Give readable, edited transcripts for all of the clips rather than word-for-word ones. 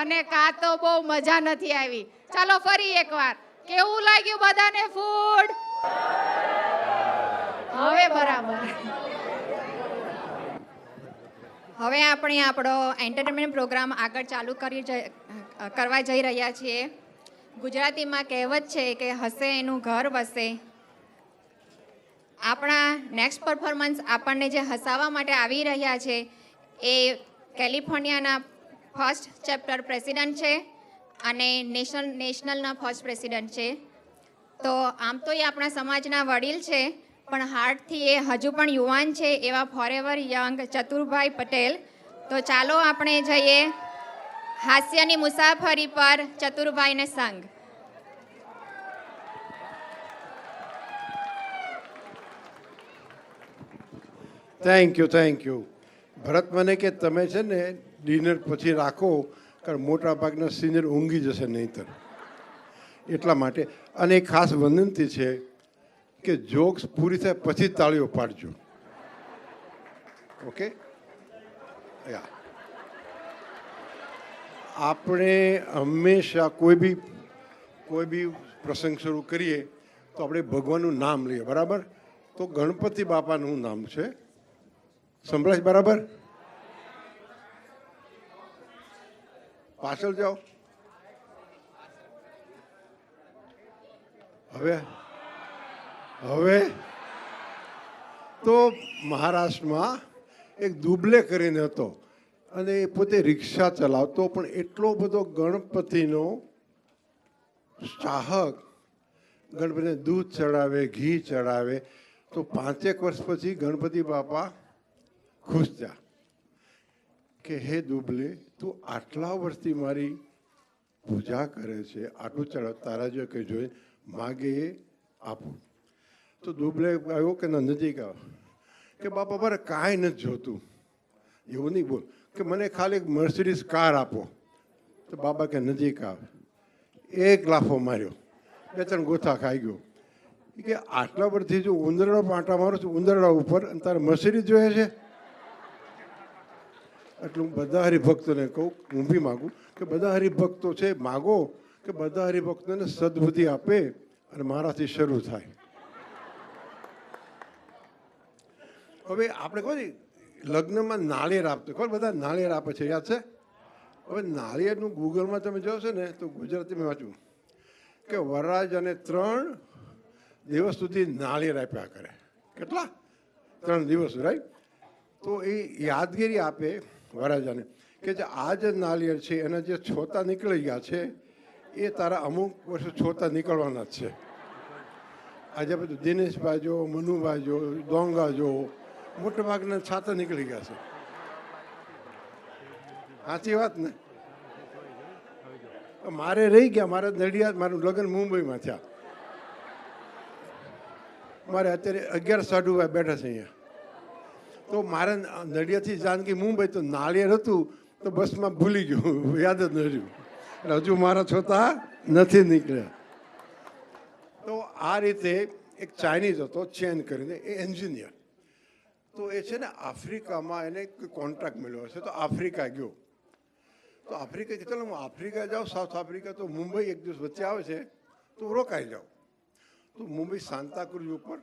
અને કાં તો બહુ મજા નથી આવી. ચાલો ફરી એકવાર, કેવું લાગ્યું બધાને ફૂડ? હવે બરાબર. હવે આપણે આપણો એન્ટરટેનમેન્ટ પ્રોગ્રામ આગળ ચાલુ કરવા જઈ રહ્યા છીએ. ગુજરાતીમાં કહેવત છે કે હસે એનું ઘર વસે. આપણા નેક્સ્ટ પરફોર્મન્સ આપણને જે હસાવવા માટે આવી રહ્યા છે એ કેલિફોર્નિયાના ફર્સ્ટ ચેપ્ટર પ્રેસિડન્ટ છે અને નેશનલના ફર્સ્ટ પ્રેસિડન્ટ છે. તો આમ તો એ આપણા સમાજના વડીલ છે, પણ હાર્ટથી એ હજુ પણ યુવાન છે એવા ફોરએવર યંગ ચતુરભાઈ પટેલ. તો ચાલો આપણે જઈએ હાસ્યની મુસાફરી પર ચતુરભાઈને સંગ. થેન્ક યુ ભરત. મને કે તમે છે ને ડિનર પછી રાખો, કારણ મોટા ભાગના સિનિયર ઊંઘી જશે નહીંતર, એટલા માટે. અને એક ખાસ વિનંતી છે કે જોક્સ પૂરી થાય પછી તાળીઓ પાડજો. ઓકે? આપણે હંમેશા કોઈ બી પ્રસંગ શરૂ કરીએ તો આપણે ભગવાનનું નામ લઈએ, બરાબર? તો ગણપતિ બાપાનું નામ છે. સંભળાય બરાબર? પાછળ જાઓ. હવે તો મહારાષ્ટ્રમાં એક દુબલે કરીને હતો અને એ પોતે રિક્ષા ચલાવતો, પણ એટલો બધો ગણપતિનો ચાહક, ગણપતિને દૂધ ચડાવે, ઘી ચડાવે. તો 5 વર્ષ પછી ગણપતિ બાપા ખુશ થયા કે હે દુબલે, તું આટલા વર્ષથી મારી પૂજા કરે છે, આટલું ચડાવ, તારા જો કંઈ જોઈએ માગે એ આપું. તો દુબલે આવ્યો કે નજીક આવ્યો કે બાપા મારે કાંઈ નથી જોતું, એવું નહીં બોલ, કે મને ખાલી એક મર્સિડીઝ કાર આપો. તો બાબા કે નજીક આવે, એક લાફો માર્યો, 2-3 ગોથા ખાઈ ગયો. કે આટલા વર્ષથી જો ઉંદરડા પાટા મારું છું ઉંદરડા ઉપર, અને તારે મર્સિડીઝ જોઈએ છે? એટલે હું બધા હરિભક્તોને કહું, હું બી માગું કે બધા હરિભક્તો છે માગો કે બધા હરિભક્તોને સદબુદ્ધિ આપે અને મારાથી શરૂ થાય. હવે આપણે કહો લગ્નમાં નાળિયેર આપતો, ખબર બધા નાળિયેર આપે છે, યાદ છે? હવે નાળિયેરનું ગૂગલમાં તમે જોશો ને તો ગુજરાતીમાં વાંચું કે વરરાજ અને 3 દિવસ સુધી નાળિયેર આપ્યા કરે. કેટલા? 3 દિવસ, રાઈટ? તો એ યાદગીરી આપે વરરાજાને કે જે આ જે નાળિયેર છે એના જે છોતા નીકળી ગયા છે એ તારા અમુક વર્ષો છોતા નીકળવાના જ છે. આજે બધું દિનેશભાઈ જો, મનુભાઈ જો, ડોંગા જો, મોટા ભાગના છાતા નીકળી ગયા છે. સાચી વાત ને? મારે રહી ગયા, મારે નડિયાદ, મારું લગ્ન મુંબઈમાં થયા. મારે અત્યારે 11 સાઢુભાઈ બેઠા છે અહીંયા. તો મારે નડિયાદથી જાનકી મુંબઈ, તો નાળિયેર હતું તો બસમાં ભૂલી ગયું, યાદ જ ન રહ્યું. એટલે હજુ મારા છોતા નથી નીકળ્યા. તો આ રીતે એક ચાઇનીઝ હતો ચેન કરીને, એ એન્જિનિયર. તો તો એ છે ને આફ્રિકામાં એને કોન્ટ્રાક્ટ મળ્યો હશે, તો આફ્રિકા ગયો. તો આફ્રિકા કે ચાલો હું આફ્રિકા જાઉં, સાઉથ આફ્રિકા, તો મુંબઈ એક દિવસ વચ્ચે આવે છે તો રોકાઈ જાઉં. તો મુંબઈ સાંતાક્રુઝ ઉપર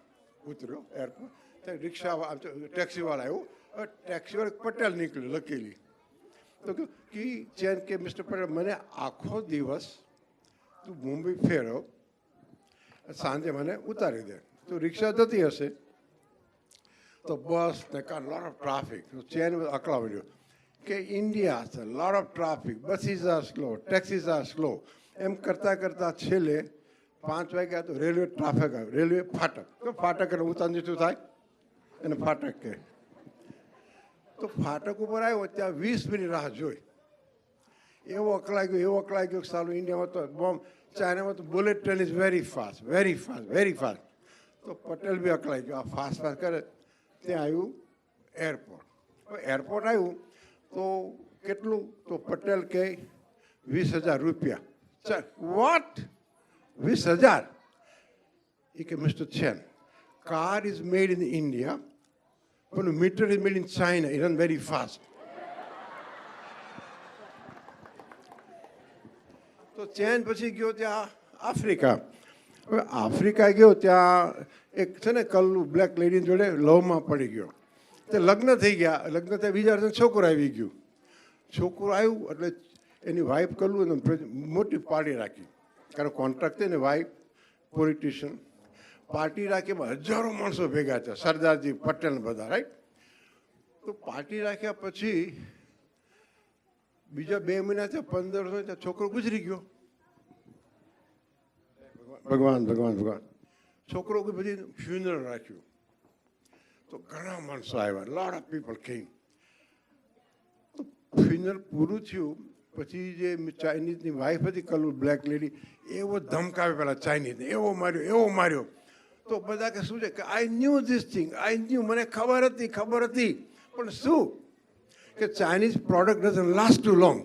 ઉતર્યો એરપોર્ટ, ત્યાં રિક્ષા ટેક્સીવાળા આવ્યો. ટેક્સીવાળા પટેલ નીકળ્યો લખેલી. તો કે ચેન કે મિસ્ટર પટેલ મને આખો દિવસ તું મુંબઈ ફેરવ, સાંજે મને ઉતારી દે. તો રિક્ષા જતી હશે તો બસ ને કાર લોટ ઓફ ટ્રાફિક. તો ચેન અકળા મળ્યો કે ઇન્ડિયા છે lot of traffic, buses are slow, taxis are slow. એમ કરતાં કરતાં છેલ્લે 5 વાગ્યા તો રેલવે ટ્રાફિક આવ્યો, રેલવે ફાટક. તો ફાટક એટલે ઉતાર નીચું થાય એને ફાટક કહે. તો ફાટક ઉપર આવ્યો ત્યાં 20 મિનિટ રાહ જોઈ. એવો અકળાઈ ગયો સારું. ઇન્ડિયામાં તો બોમ્બ, ચાઇનામાં તો bullet train is very fast, very fast, very fast. તો પટેલ બી અકળાઈ ગયો, આ ફાસ્ટ ફાસ્ટ કરે. ત્યાં આવ્યું એરપોર્ટ. એરપોર્ટ આવ્યું તો કેટલું? તો પટેલ કહે 20,000 રૂપિયા. ચાલ વોટ 20,000? એ કે mister Chen, car is made in India પણ meter is made in China, it run very fast. તો ચેન પછી ગયો ત્યાં આફ્રિકા. હવે આફ્રિકા ગયો ત્યાં એક છે ને કલ્લુ બ્લેક લેડી જોડે લવમાં પડી ગયો. તે લગ્ન થઈ ગયા. લગ્ન થયા બીજા વર્ષે છોકરો આવી ગયું. છોકરું આવ્યું એટલે એની વાઈફ કલ્લુ મોટી પાર્ટી રાખી, કારણ કોન્ટ્રાક્ટ છે ને વાઈફ પોલિટિશિયન. પાર્ટી રાખી એમાં હજારો માણસો ભેગા થયા, સરદારજી પટેલ બધા, રાઈટ. તો પાર્ટી રાખ્યા પછી બીજા 2 મહિના થયા, 15 વર્ષ છોકરો ગુજરી ગયો. ભગવાન ભગવાન ભગવાન. છોકરો પછી ફ્યુનરલ રાખ્યું. તો ઘણા માણસો આવ્યા, લોટ ઓફ પીપલ કેમ. તો ફ્યુનરલ પૂરું થયું પછી જે ચાઇનીઝની વાઈફ હતી કલ્લુ બ્લેક લેડી, એવો ધમકાવે પેલા ચાઇનીઝને, એવો માર્યો. તો બધા કે શું છે કે આઈ ન્યૂ ધીસ થિંગ, મને ખબર હતી. પણ શું કે Chinese product doesn't last too long.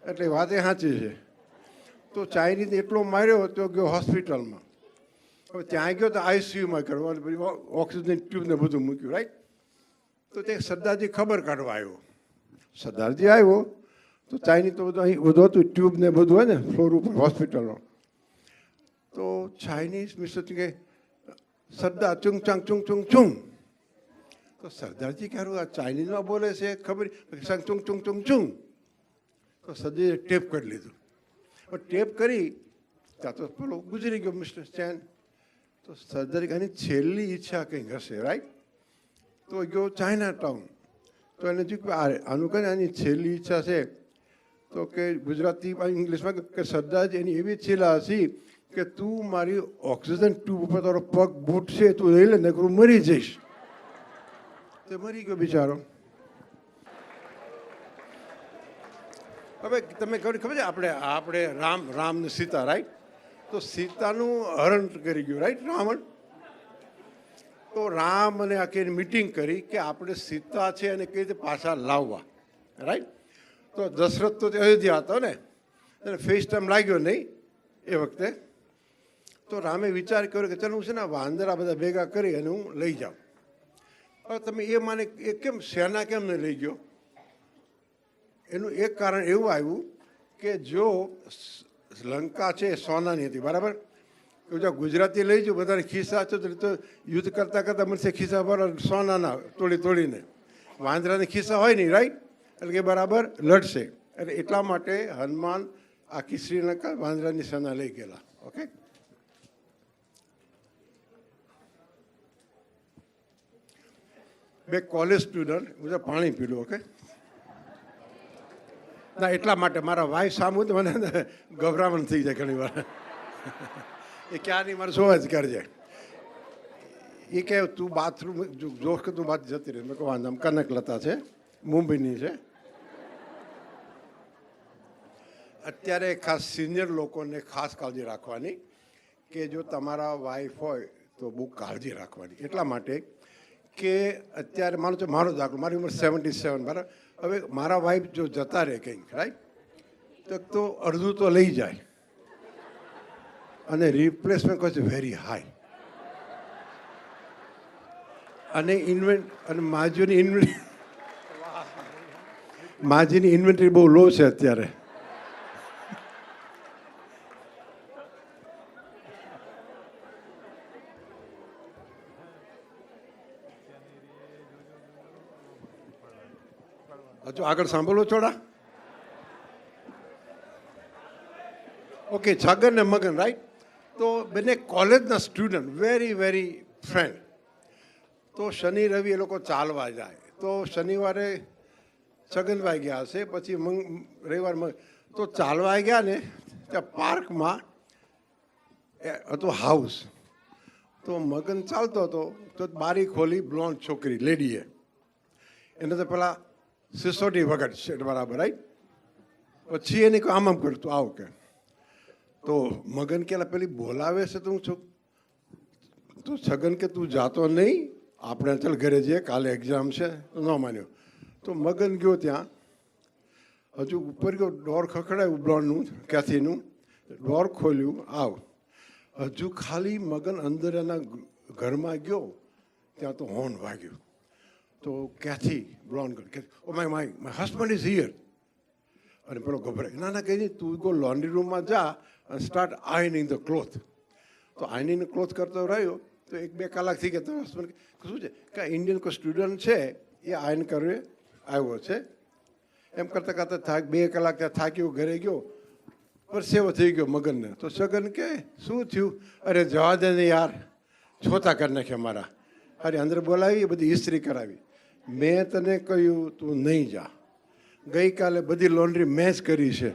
એટલે વાત એ સાચી છે. તો ચાઇનીઝ એટલો માર્યો તો ગયો હોસ્પિટલમાં. હવે ત્યાં ગયો તો આઈસીયુમાં કરવાનું, પછી ઓક્સિજન ટ્યુબને બધું મૂક્યું, રાઈટ. તો તે સરદારજી ખબર કાઢવા આવ્યો. સરદારજી આવ્યો તો ચાઇનીઝ તો બધું અહીં બધું હતું, ટ્યુબ ને બધું હોય ને ફ્લોર ઉપર હોસ્પિટલનો. તો ચાઇનીઝ મિસ્ટર કે સરદાર ચુંગ ચાંગ ચુંગ ચુંગ ચુંગ. તો સરદારજી ક્યારું આ ચાઇનીઝમાં બોલે છે ખબર, ચુંગ ચુંગ ચુંગ ચુંગ. તો સરદારજીએ ટેપ કરી લીધું. ટેપ કરી ત્યાં તો પેલો ગુજરી ગયો મિસ્ટર ચેન. તો સરદાર એની છેલ્લી ઈચ્છા કંઈક હશે, રાઈટ. તો ગયો ચાઇના ટાઉન. તો એને જોયું કે આનું કહે આની છેલ્લી ઈચ્છા છે. તો કે ગુજરાતી ઇંગ્લિશમાં કે સરદારજી એની એવી છેલ્લા હશે કે તું મારી ઓક્સિજન ટ્યુબ ઉપર તારો પગ બૂટ છે તું લઈ લે, નકરું મરી જઈશ. તો મરી ગયો બિચારો. હવે તમે ખબર છે આપણે રામ ને સીતા, રાઈટ. તો સીતાનું હરણ કરી ગયું, રાઈટ, રાવણ. તો રામ અને આખી મીટિંગ કરી કે આપણે સીતા છે અને કઈ રીતે પાછા લાવવા, રાઈટ. તો દશરથ તો અયોધ્યા હતો ને, એને ફેસ ટાઈમ લાગ્યો નહીં એ વખતે. તો રામે વિચાર કર્યો કે ચાલો હું છે ને વાંદરા બધા ભેગા કરી અને હું લઈ જાઉં. હવે તમે એ માને એ કેમ સેના કેમ ને લઈ ગયો? એનું એક કારણ એવું આવ્યું કે જો લંકા છે સોનાની હતી, બરાબર. જો ગુજરાતી લઈ જાઉં બધાને ખિસ્સા છે તો યુદ્ધ કરતાં મળશે ખિસ્સા બરાબર સોનાના તોડીને. વાંદરાને ખિસ્સા હોય નહીં, રાઈટ. એટલે કે બરાબર લડશે. એટલે એટલા માટે હનુમાન આખી શ્રીલંકા વાંદરાની સેના લઈ ગયેલા. ઓકે. બે કોલેજ સ્ટુડન્ટ બધા પાણી પીલું. ઓકે. ના એટલા માટે મારા વાઈફ સામું તો મને ગભરામણ થઈ જાય ઘણી વાર. એ ક્યાં નહીં મારે જોવા જ કરજે. એ કહે તું બાથરૂમ જોશ કે તું બાદ જતી રહે. મેં કહું વાંધો કનકલતા છે, મુંબઈની છે. અત્યારે ખાસ સિનિયર લોકોને ખાસ કાળજી રાખવાની કે જો તમારા વાઈફ હોય તો બહુ કાળજી રાખવાની. એટલા માટે કે અત્યારે માનો છો મારો દાખલો, મારી ઉંમર 77, બરાબર. હવે મારા વાઈફ જો જતા રહે કંઈક, રાઈટ, તો અડધું તો લઈ જાય અને રિપ્લેસમેન્ટ કોસ્ટ વેરી હાઈ. અને માજીની ઇન્વેન્ટરી બહુ લો છે અત્યારે. હજુ આગળ સાંભળો થોડા. ઓકે, છગન ને મગન, રાઈટ. તો બંને કોલેજના સ્ટુડન્ટ, વેરી વેરી ફ્રેન્ડ. તો શનિ રવિ એ લોકો ચાલવા જાય. તો શનિવારે છગનભાઈ ગયા હશે, પછી રવિવાર તો ચાલવા ગયા ને ત્યાં પાર્કમાં હતું હાઉસ. તો મગન ચાલતો હતો તો બારી ખોલી બ્લોન્ડ છોકરી લેડીએ. એને તો પેલા સિસોટી વગર છે બરાબર, રાઈટ. પછી એને આમ આમ કર્યું, તું આવ કે. તો મગન કે પેલી બોલાવે છે તો હું છું. તો છગન કે તું જાતો નહીં, આપણે ચાલ ઘરે જઈએ, કાલે એક્ઝામ છે. ન માન્યો. તો મગન ગયો ત્યાં, હજુ ઉપર ગયો, ડોર ખખડાયું બ્લોન્ડનું કેથીનું, ડોર ખોલ્યું, આવ. હજુ ખાલી મગન અંદર એના ઘરમાં ગયો ત્યાં તો હોર્ન વાગ્યું. તો ક્યાંથી blonde oh my husband is here. અને પેલો ગભરાય, ના ના કહી તું ગો લોન્ડ્રી રૂમમાં જા અને સ્ટાર્ટ આયનિંગ ધ ક્લોથ. તો આયનિંગ ક્લોથ કરતો રહ્યો તો 1-2 કલાક થઈ ગયા. તો હસબન્ડ શું છે કે ઇન્ડિયન કોઈ સ્ટુડન્ટ છે એ આયન કરવે આવ્યો છે. એમ કરતાં કરતાં 2 કલાક ત્યાં થાક્યો, ઘરે ગયો, પરસેવો થઈ ગયો મગનને. તો સગન કે શું થયું? અરે જવા દે ને યાર, છોતા કરી નાખ્યા મારા. અરે અંદર બોલાવી, બધી ઇસ્ત્રી કરાવી. મેં તને કહ્યું તું નહીં જા, ગઈકાલે બધી લોન્ડ્રી મેં જ કરી છે.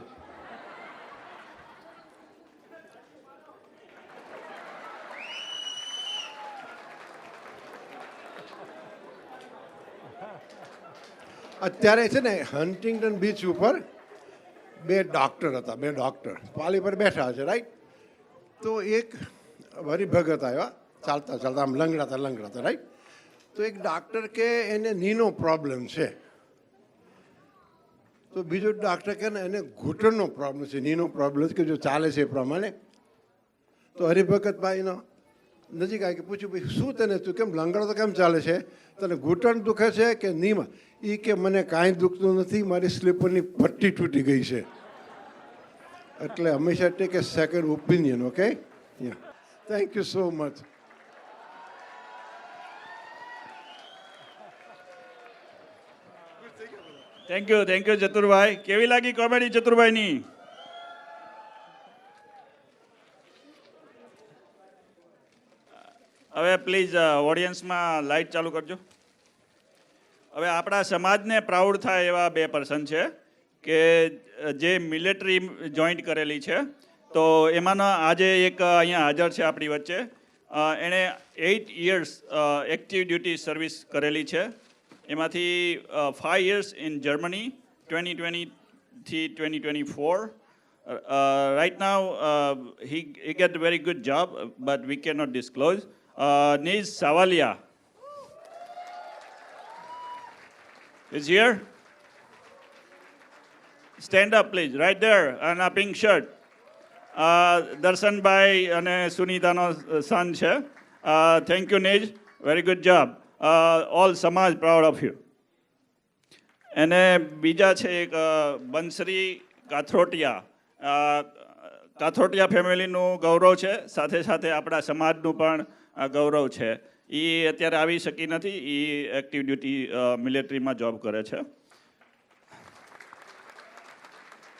અત્યારે છે ને હન્ટિંગ્ટન બીચ ઉપર 2 ડૉક્ટર હતા, 2 ડૉક્ટર પાલી પર બેઠા છે, રાઈટ. તો એક હરિભગત આવ્યા, ચાલતા ચાલતા આમ લંગડાતા, રાઈટ. તો એક ડૉક્ટર કે એને નીનો પ્રોબ્લેમ છે. તો બીજો ડૉક્ટર કે ને એને ઘૂંટણનો પ્રોબ્લેમ છે, નીનો પ્રોબ્લેમ કે જો ચાલે છે એ પ્રમાણે. તો હરિભગતભાઈનો નજીક આવી કે પૂછ્યું, ભાઈ શું તને, તું કેમ લંગડો તો કેમ ચાલે છે, તને ઘૂંટણ દુખે છે કે નીમાં? એ કે મને કાંઈ દુખતું નથી, મારી સ્લીપરની પટ્ટી તૂટી ગઈ છે. એટલે હંમેશા take a second opinion. Okay, thank you so much. Thank you Chaturbhai. કેવી લાગી કોમેડી ચતુરભાઈની? હવે પ્લીઝ ઓડિયન્સમાં લાઇટ ચાલુ કરજો. હવે આપણા સમાજને પ્રાઉડ થાય એવા 2 પર્સન છે કે જે મિલિટરી જોઈન્ટ કરેલી છે. તો એમાંના આજે એક અહીંયા હાજર છે આપણી વચ્ચે. એણે 8 years એક્ટિવ ડ્યુટી સર્વિસ કરેલી છે. એમાંથી 5 years ઇન જર્મની, 2020 થી 2024. Right now he get a very good job, but we cannot disclose. Neej Savalia is here. Stand up please, right there, and a pink shirt. Darshanbhai અને સુનીતાનો son છે. Thank you Neej, very good job. All સમાજ proud of you. અને બીજા છે એક બંસરી કાથરોટિયા. કાથરોટિયા ફેમિલીનું ગૌરવ છે, સાથે સાથે આપણા સમાજનું પણ ગૌરવ છે. એ અત્યારે આવી શકી નથી, એ એક્ટિવ ડ્યુટી મિલિટરીમાં જોબ કરે છે.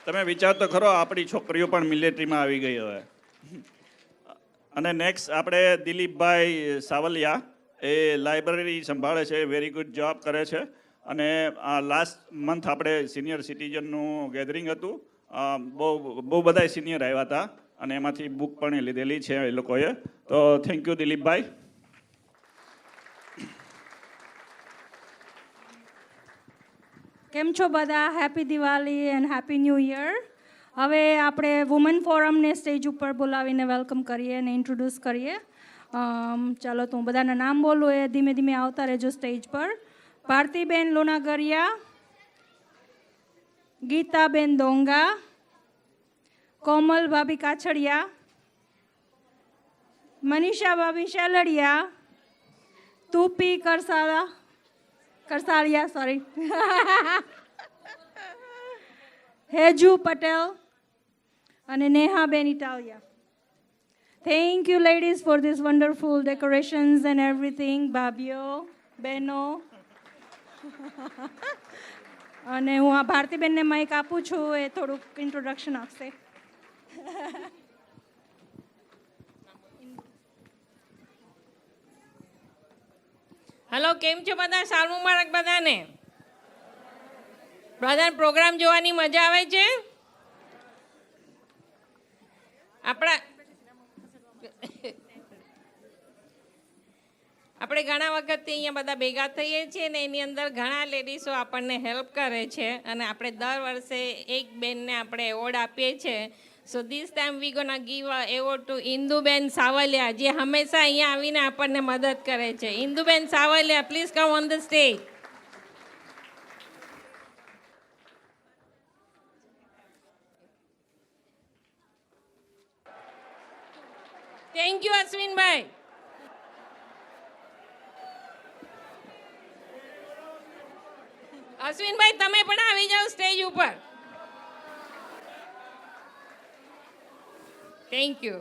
તમે વિચાર તો ખરો, આપણી છોકરીઓ પણ મિલિટરીમાં આવી ગઈ હવે. અને નેક્સ્ટ આપણે દિલીપભાઈ સાવલિયા, એ લાઇબ્રેરી સંભાળે છે, વેરી ગુડ જોબ કરે છે. અને લાસ્ટ મંથ આપણે સિનિયર સિટીઝનનું ગેધરિંગ હતું, બહુ બધા સિનિયર આવ્યા હતા અને એમાંથી બુક પણ લીધેલી છે એ લોકોએ. તો થેન્ક યુ દિલીપભાઈ. કેમ છો બધા? Happy Diwali and happy new year. હવે આપણે વુમન ફોરમને સ્ટેજ ઉપર બોલાવીને વેલકમ કરીએ અને ઇન્ટ્રોડ્યુસ કરીએ. ચાલો તો હું બધાના નામ બોલું, એ ધીમે ધીમે આવતા રહેજો સ્ટેજ પર. ભારતીબેન લોનાગરિયા, ગીતાબેન દોંગા, કોમલ ભાભી કાછડિયા, મનીષા ભાભી શાલડિયા, તુપી કરસાળિયા સોરી હેજુ પટેલ અને નેહાબેન Italia. Thank you ladies for this wonderful decorations and everything. ભાભીઓ, બહેનો. અને હું આ ભારતીબેનને માઇક આપું છું, એ થોડુંક ઇન્ટ્રોડક્શન આપશે. હેલો, કેમ છો બધા? સાલ મુબારક બધાને. બધા પ્રોગ્રામ જોવાની મજા આવે છે. આપણે ઘણા વખતથી અહીંયા બધા ભેગા થઈએ છીએ ને એની અંદર ઘણા લેડીઝો આપણને હેલ્પ કરે છે અને આપણે દર વર્ષે એક બેનને આપણે એવોર્ડ આપીએ છીએ. So this time we gonna give a award to Induben Savaliya, જે હંમેશા અહીંયા આવીને આપણને મદદ કરે છે. Induben Savaliya, please come on the stage. Thank you Ashwinbhai. Ashwinbhai તમે પણ આવી જાઓ સ્ટેજ ઉપર. Thank you.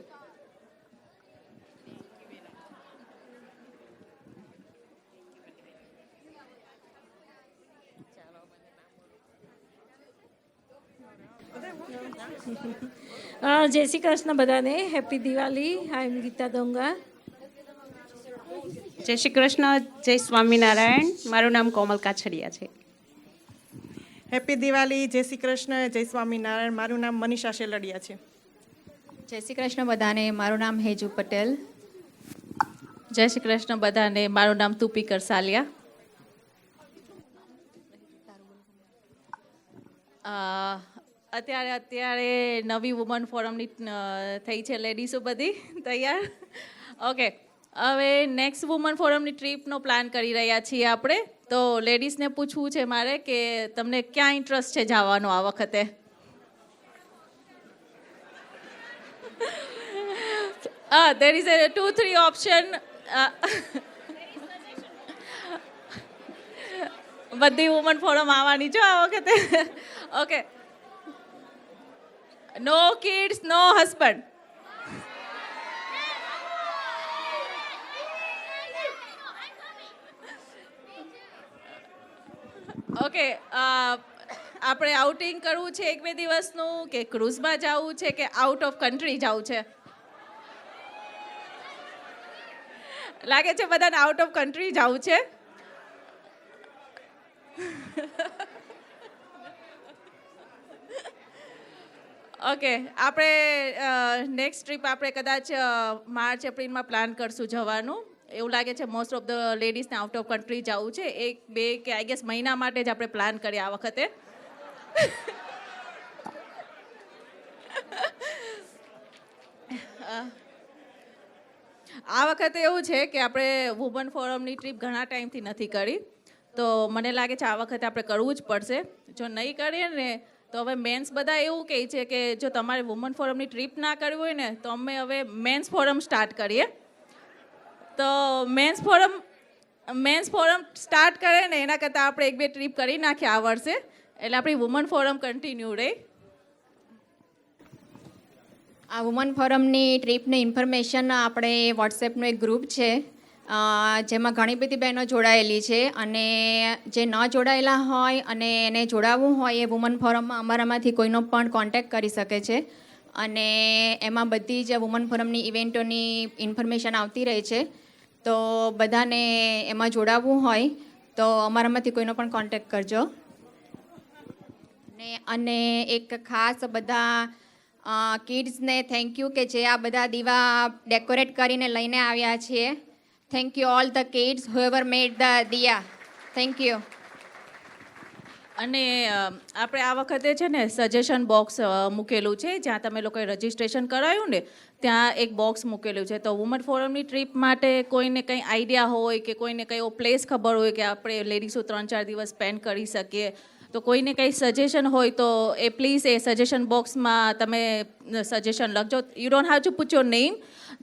જય શ્રી કૃષ્ણ બધાને. Happy Diwali. I am Geeta Donga. જય શ્રી કૃષ્ણ, જય સ્વામિનારાયણ. મારું નામ કોમલ કાછડિયા છે. હેપી દિવાળી, જય શ્રી કૃષ્ણ, જય સ્વામિનારાયણ. મારું નામ મનીષા શેલડિયા છે. જય શ્રી કૃષ્ણ બધાને. મારું નામ હેજુ પટેલ. જય શ્રી કૃષ્ણ બધાને. મારું નામ તુપી કરસાલિયા. અત્યારે નવી વુમન ફોરમની થઈ છે, લેડીઝો બધી તૈયાર. ઓકે, હવે નેક્સ્ટ વુમન ફોરમની ટ્રીપનો પ્લાન કરી રહ્યા છીએ આપણે. તો લેડીઝને પૂછવું છે મારે કે તમને ક્યાં ઇન્ટરેસ્ટ છે જવાનો આ વખતે? There is a 2-3 option. બધી વુમન ફોરમ આવવાની છે આ વખતે. ઓકે, નો કિડ્સ, નો હસબન્ડ. ઓકે, આપણે આઉટિંગ કરવું છે 1-2 દિવસનું, કે ક્રૂઝમાં જવું છે, કે આઉટ ઓફ કન્ટ્રી જવું છે? લાગે છે બધાને આઉટ ઓફ કન્ટ્રી જવું છે. ઓકે, આપણે નેક્સ્ટ ટ્રીપ આપણે કદાચ માર્ચ એપ્રિલમાં પ્લાન કરશું જવાનું. એવું લાગે છે મોસ્ટ ઓફ ધ લેડીઝને આઉટ ઓફ કન્ટ્રી જવું છે. 1-2 કે આઈ ગેસ મહિના માટે જ આપણે પ્લાન કરીએ આ વખતે. આ વખતે એવું છે કે આપણે વુમન ફોરમની ટ્રીપ ઘણા ટાઈમથી નથી કરી, તો મને લાગે છે આ વખતે આપણે કરવું જ પડશે. જો નહીં કરીએ ને તો હવે મેન્સ બધા એવું કહે છે કે જો તમારે વુમન ફોરમની ટ્રીપ ના કરવી હોય ને તો અમે હવે મેન્સ ફોરમ સ્ટાર્ટ કરીએ. તો મેન્સ ફોરમ સ્ટાર્ટ કરે ને એના કરતાં આપણે 1-2 ટ્રીપ કરી નાખીએ આ વર્ષે, એટલે આપણી વુમન ફોરમ કન્ટિન્યુ રહે. આ વુમન ફોરમની ટ્રીપની ઇન્ફોર્મેશન આપણે વોટ્સએપનો એક ગ્રુપ છે, જેમાં ઘણી બધી બહેનો જોડાયેલી છે, અને જે ન જોડાયેલા હોય અને એને જોડાવવું હોય એ વુમન ફોરમમાં અમારામાંથી કોઈનો પણ કોન્ટેક્ટ કરી શકે છે. અને એમાં બધી જ વુમન ફોરમની ઇવેન્ટોની ઇન્ફોર્મેશન આવતી રહે છે. તો બધાને એમાં જોડાવવું હોય તો અમારામાંથી કોઈનો પણ કોન્ટેક્ટ કરજો. અને એક ખાસ બધા કિડ્સને થેન્ક યુ કે જે આ બધા દીવા ડેકોરેટ કરીને લઈને આવ્યા છીએ. Thank you all the kids whoever made the diya. Thank you. અને આપણે આ વખતે છે ને સજેશન બોક્સ મૂકેલું છે, જ્યાં તમે લોકોએ રજિસ્ટ્રેશન કરાયું ને ત્યાં એક બોક્સ મૂકેલું છે. તો વુમન ફોરમની ટ્રીપ માટે કોઈને કંઈ આઈડિયા હોય કે કોઈને કંઈ એવો પ્લેસ ખબર હોય કે આપણે લેડીઝો 3-4 દિવસ સ્પેન્ડ કરી શકીએ, તો કોઈને કંઈ સજેશન હોય તો એ પ્લીઝ એ સજેશન બોક્સમાં તમે સજેશન લખજો. You don't have to put your name,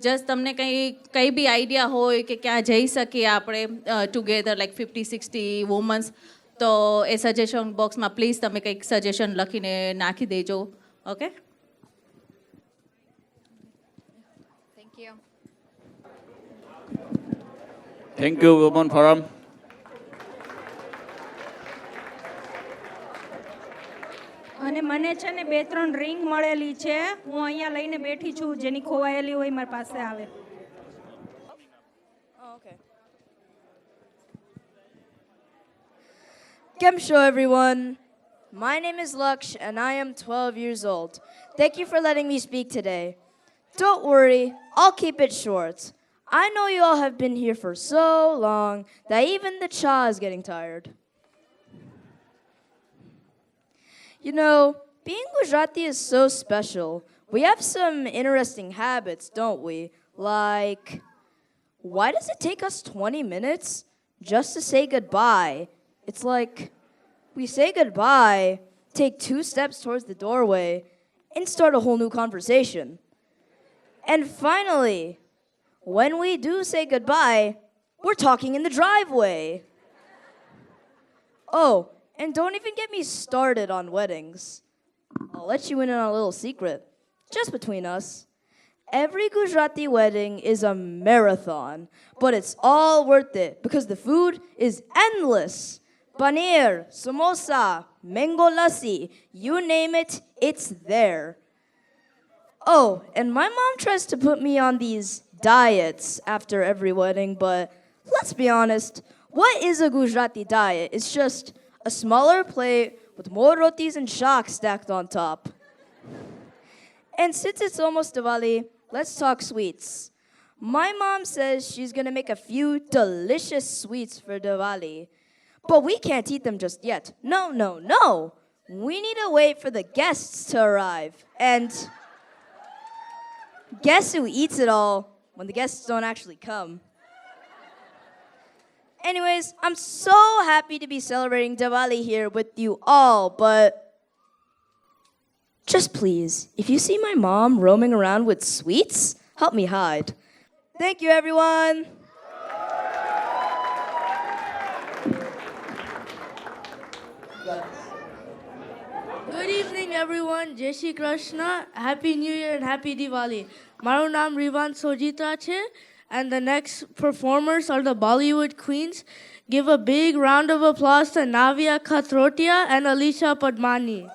just તમને કંઈ બી આઈડિયા હોય કે ક્યાં જઈ શકીએ આપણે ટુગેધર લાઈક 50-60 વુમન્સ, તો એ સજેશન બોક્સમાં પ્લીઝ તમે કંઈક સજેશન લખીને નાખી દેજો. Okay, thank you. Thank you woman forum. અને મને છે ને 2-3 રિંગ મળેલી છે, હું અહીંયા લઈને બેઠી છું, જેની ખોવાયેલી હોય મારી પાસે આવે. Kemsho everyone. My name is Laksh and I am 12 years old. Thank you for letting me speak today. Don't worry, I'll keep it short. I know you all have been here for so long that even the cha is getting tired. You know, being Gujarati is so special. We have some interesting habits, don't we? Like, why does it take us 20 minutes just to say goodbye? It's like we say goodbye, take 2 steps towards the doorway, and start a whole new conversation. And finally, when we do say goodbye, we're talking in the driveway. Oh, and don't even get me started on weddings. I'll let you in on a little secret, just between us. Every Gujarati wedding is a marathon, but it's all worth it because the food is endless. Paneer, samosa, mango lassi, you name it, it's there. Oh, and my mom tries to put me on these diets after every wedding, but let's be honest, what is a Gujarati diet? It's just a smaller plate with more rotis and shak stacked on top. And since it's almost Diwali, let's talk sweets. My mom says she's gonna make a few delicious sweets for Diwali. But we can't eat them just yet. No, no, no. We need to wait for the guests to arrive. And guess who eats it all when the guests don't actually come? Anyways, I'm so happy to be celebrating Diwali here with you all, but just please, if you see my mom roaming around with sweets, help me hide. Thank you, everyone. Good evening, everyone. Jai Shri Krishna. Happy New Year and Happy Diwali. Maru naam Rivan Sojitra che, and the next performers are the Bollywood Queens. Give a big round of applause to Navya Khatrotia and Alisha Padmani.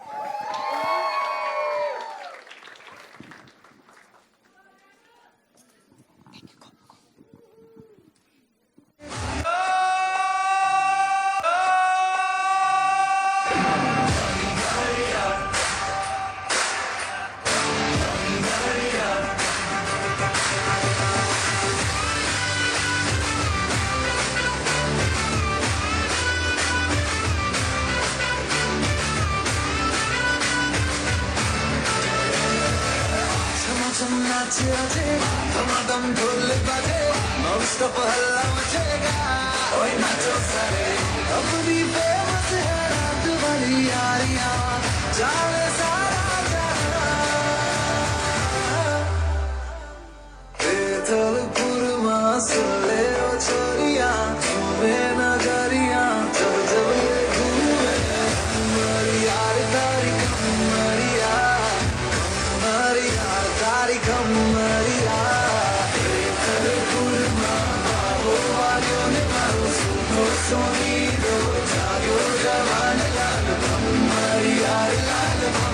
Sonido, Jago, Javan, Lal, Maria, Lal,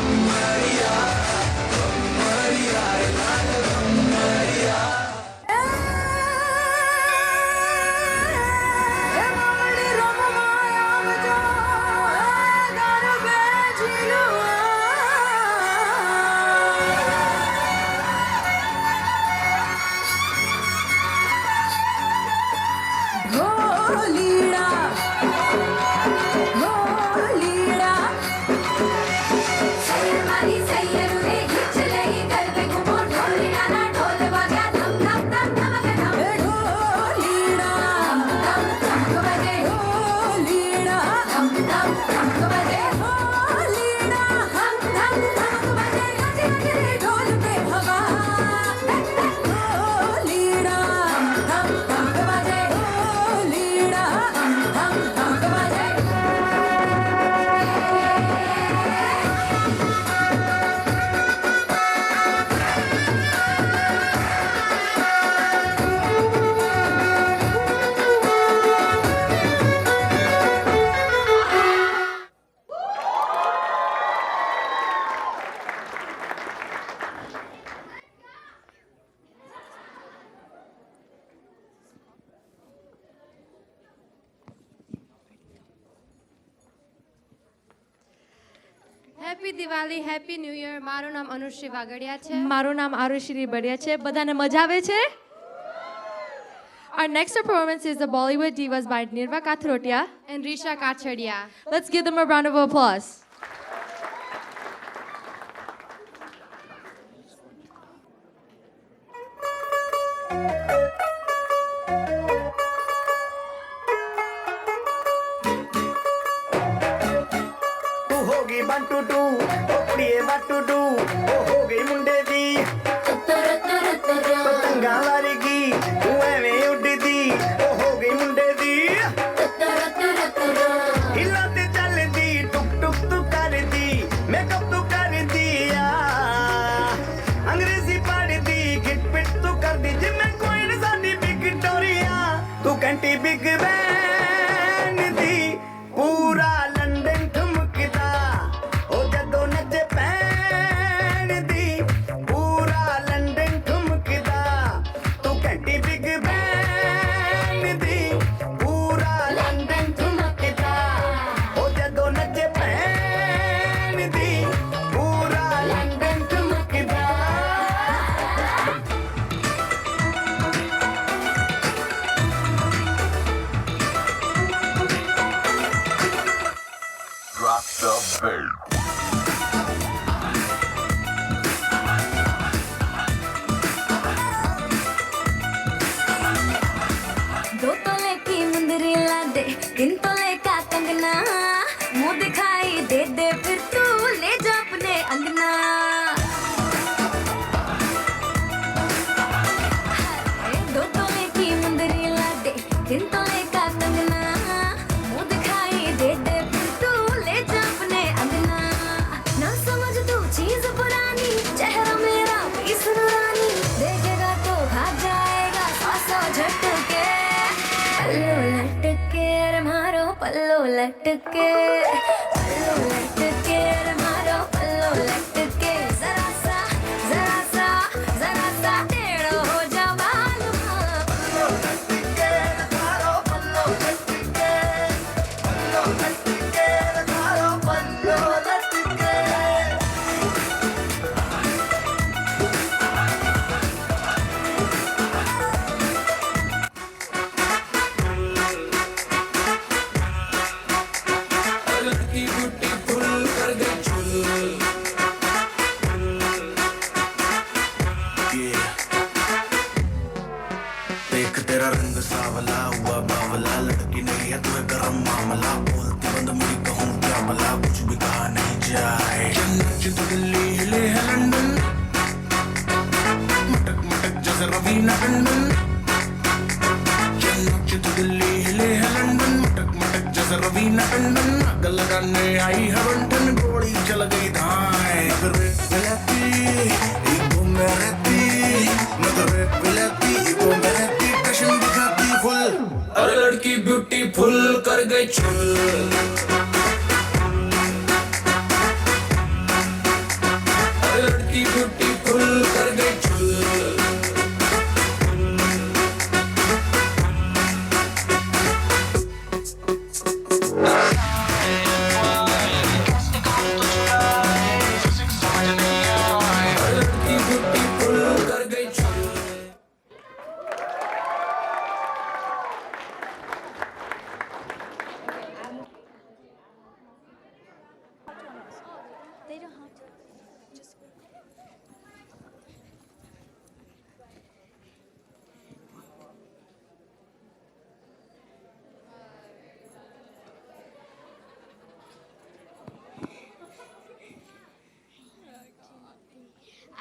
happy Diwali, happy new year. મારું નામ અનુશ્રી વાગડિયા છે. મારું નામ આરુશ્રી બડિયા છે. બધાને મજા આવે છે? Our next performance is the Bollywood Divas by Nirva Kathrotia. And Risha Kachhadiya. Let's give them a round of applause.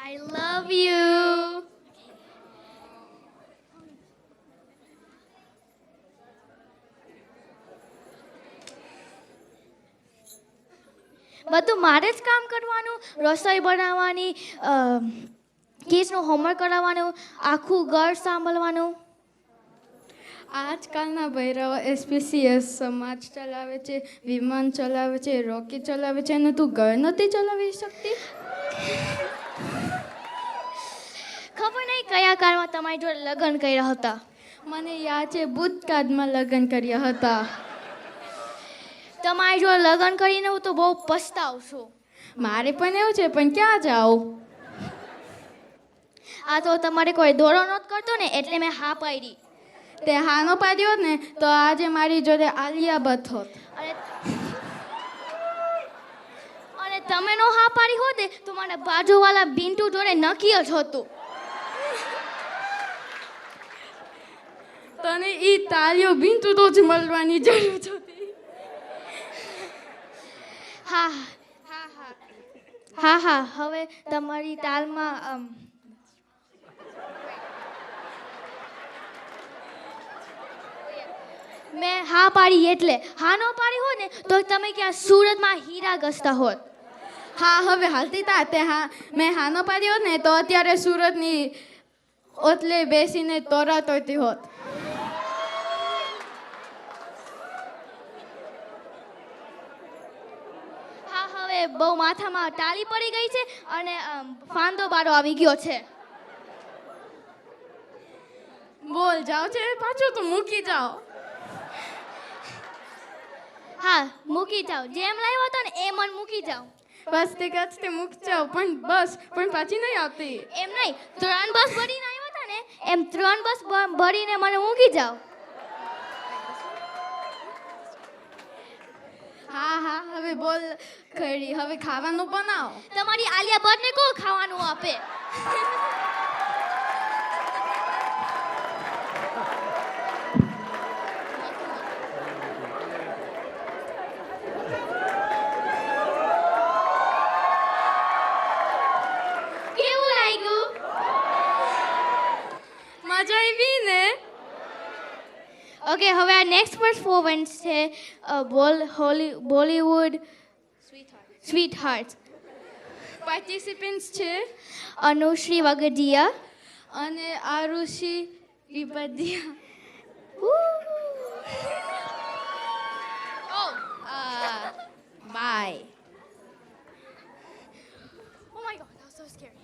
I love you. બધું મારે જ કામ કરવાનું, રસોઈ બનાવવાની, કિડ્સનું હોમવર્ક કરાવવાનું, આખું ઘર સાંભળવાનું. આજકાલના ભૈરવો એસપીસીએસ સમાજ ચલાવે છે, વિમાન ચલાવે છે, રોકેટ ચલાવે છે અને તું ઘર નથી ચલાવી શકતી? ખબર નહીં કયા કાળમાં તમારી જોડે લગ્ન કર્યા હતા. મને યાદ છે ભૂતકાળમાં લગ્ન કર્યા હતા. તમારી જોડે લગ્ન કરીને હું તો બહુ પસ્તાવ છું. મારે પણ એવું છે પણ ક્યાં જાઉં? આ તો તમારે કોઈ દોરો નહોતો કરતો ને એટલે મેં હા પાડી. તે હાનો પાડ્યો હોત ને તો આજે મારી જોડે આલિયા ભટ્ટ હોત. અને તમે નો હા પાડી હોત ને તો મને બાજુવાળા બિન્ટુ જોડે નક્કી જ હતું. તને ઈ તાલીઓ બિન્ટુ તો જ મળવાની જરૂર હતી. હા હવે તમારી તાલમાં મેં હા પાડી એટલે હા નો પાડી હોત ને તો તમે ક્યાં સુરતમાં હીરા ઘસતા હોત. હા હવે હાલતી તા તે હા મેં હાનો પાડ્યો હોત ને તો અત્યારે સુરતની ઓટલે બેસીને તોરા તોડતી હોત. હા હવે બહુ માથામાં ટાળી પડી ગઈ છે અને ફાંદો બારો આવી ગયો છે. બોલ જાવ છે પાછું તો મૂકી જાઓ. હા મૂકી જાઓ જેમ લાવ્યો હતો ને એમ જ મૂકી જાઓ. બસ તે કચતે મૂકી જાઓ પણ પાછી નહીં આવતી. એમ નહીં 3 બસ ભરીને આવ્યો હતા ને એમ 3 બસ ભરીને મને મૂકી જાઓ. હા હવે બોલ ખરી હવે ખાવાનું બનાવો. તમારી આલિયા ભટ્ટને કોણ ખાવાનું આપે? કેવું લાગ્યું? મજા આવી ને? ઓકે હવે આ નેક્સ્ટ પરફોર્મન્સ છે બોલીવુડ સ્વીટ હાર્ટ. પાર્ટિસિપન્ટ્સ છે અનુશ્રી વગડિયા અને Arushi વિપદિયા. By. Oh my god, that was so scary.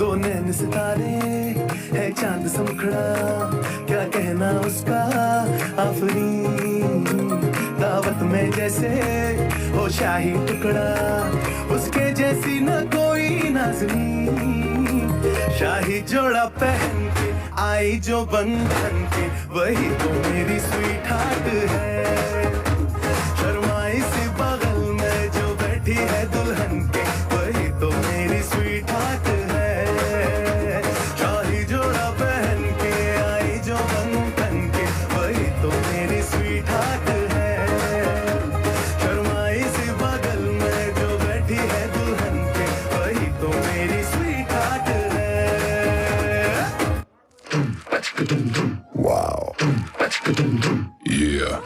दो नैन सितारे है चांद सा मुखड़ा क्या कहना उसका आफरीन दावत में जैसे हो शाही टुकड़ा उसके जैसी न कोई नाज़नीन शाही जोड़ा पहन के आई जो बंधन के वही तो मेरी स्वीट हार्ट है शर्माई सी बगल में जो बैठी है दुल्हन के वही तो मेरी स्वीट हार्ट है शाही जोड़ा पहन के आई जो बंधन के वही तो मेरी स्वीट हार्ट है शर्माई सी बगल में जो बैठी है दुल्हन के वही तो मेरी स्वीट हार्ट है Wow. Yeah.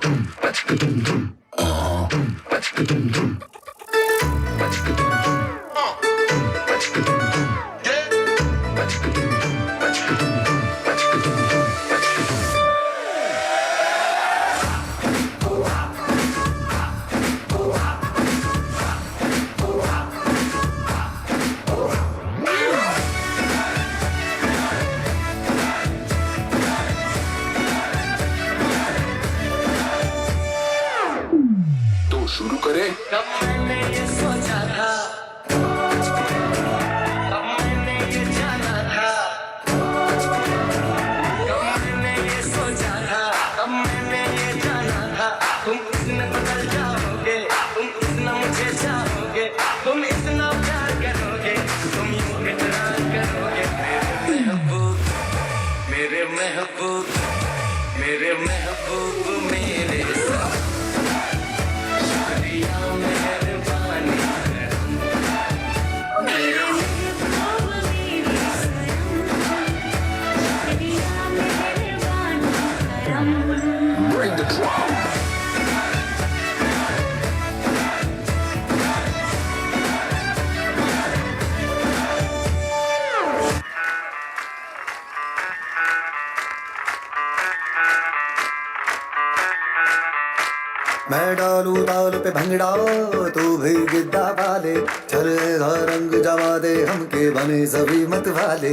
तो शुरू करें. मैंने ये सोचा था मैंने ये जाना था मैंने ये सोचा था मैंने ये जाना था तुम इतना बदल जाओगे तुम इतना मुझे चाहोगे तुम इतना प्यार करोगे तुम यूं इकरार करोगे मेरे महबूब मेरे महबूब मेरे साथ शुक्रिया मेहरबानी Bring the drum. मैं डालू ताल पे भंगड़ा तू भी गिद्दा वाले चले रंग जमा दे हमके बने सभी मत वाले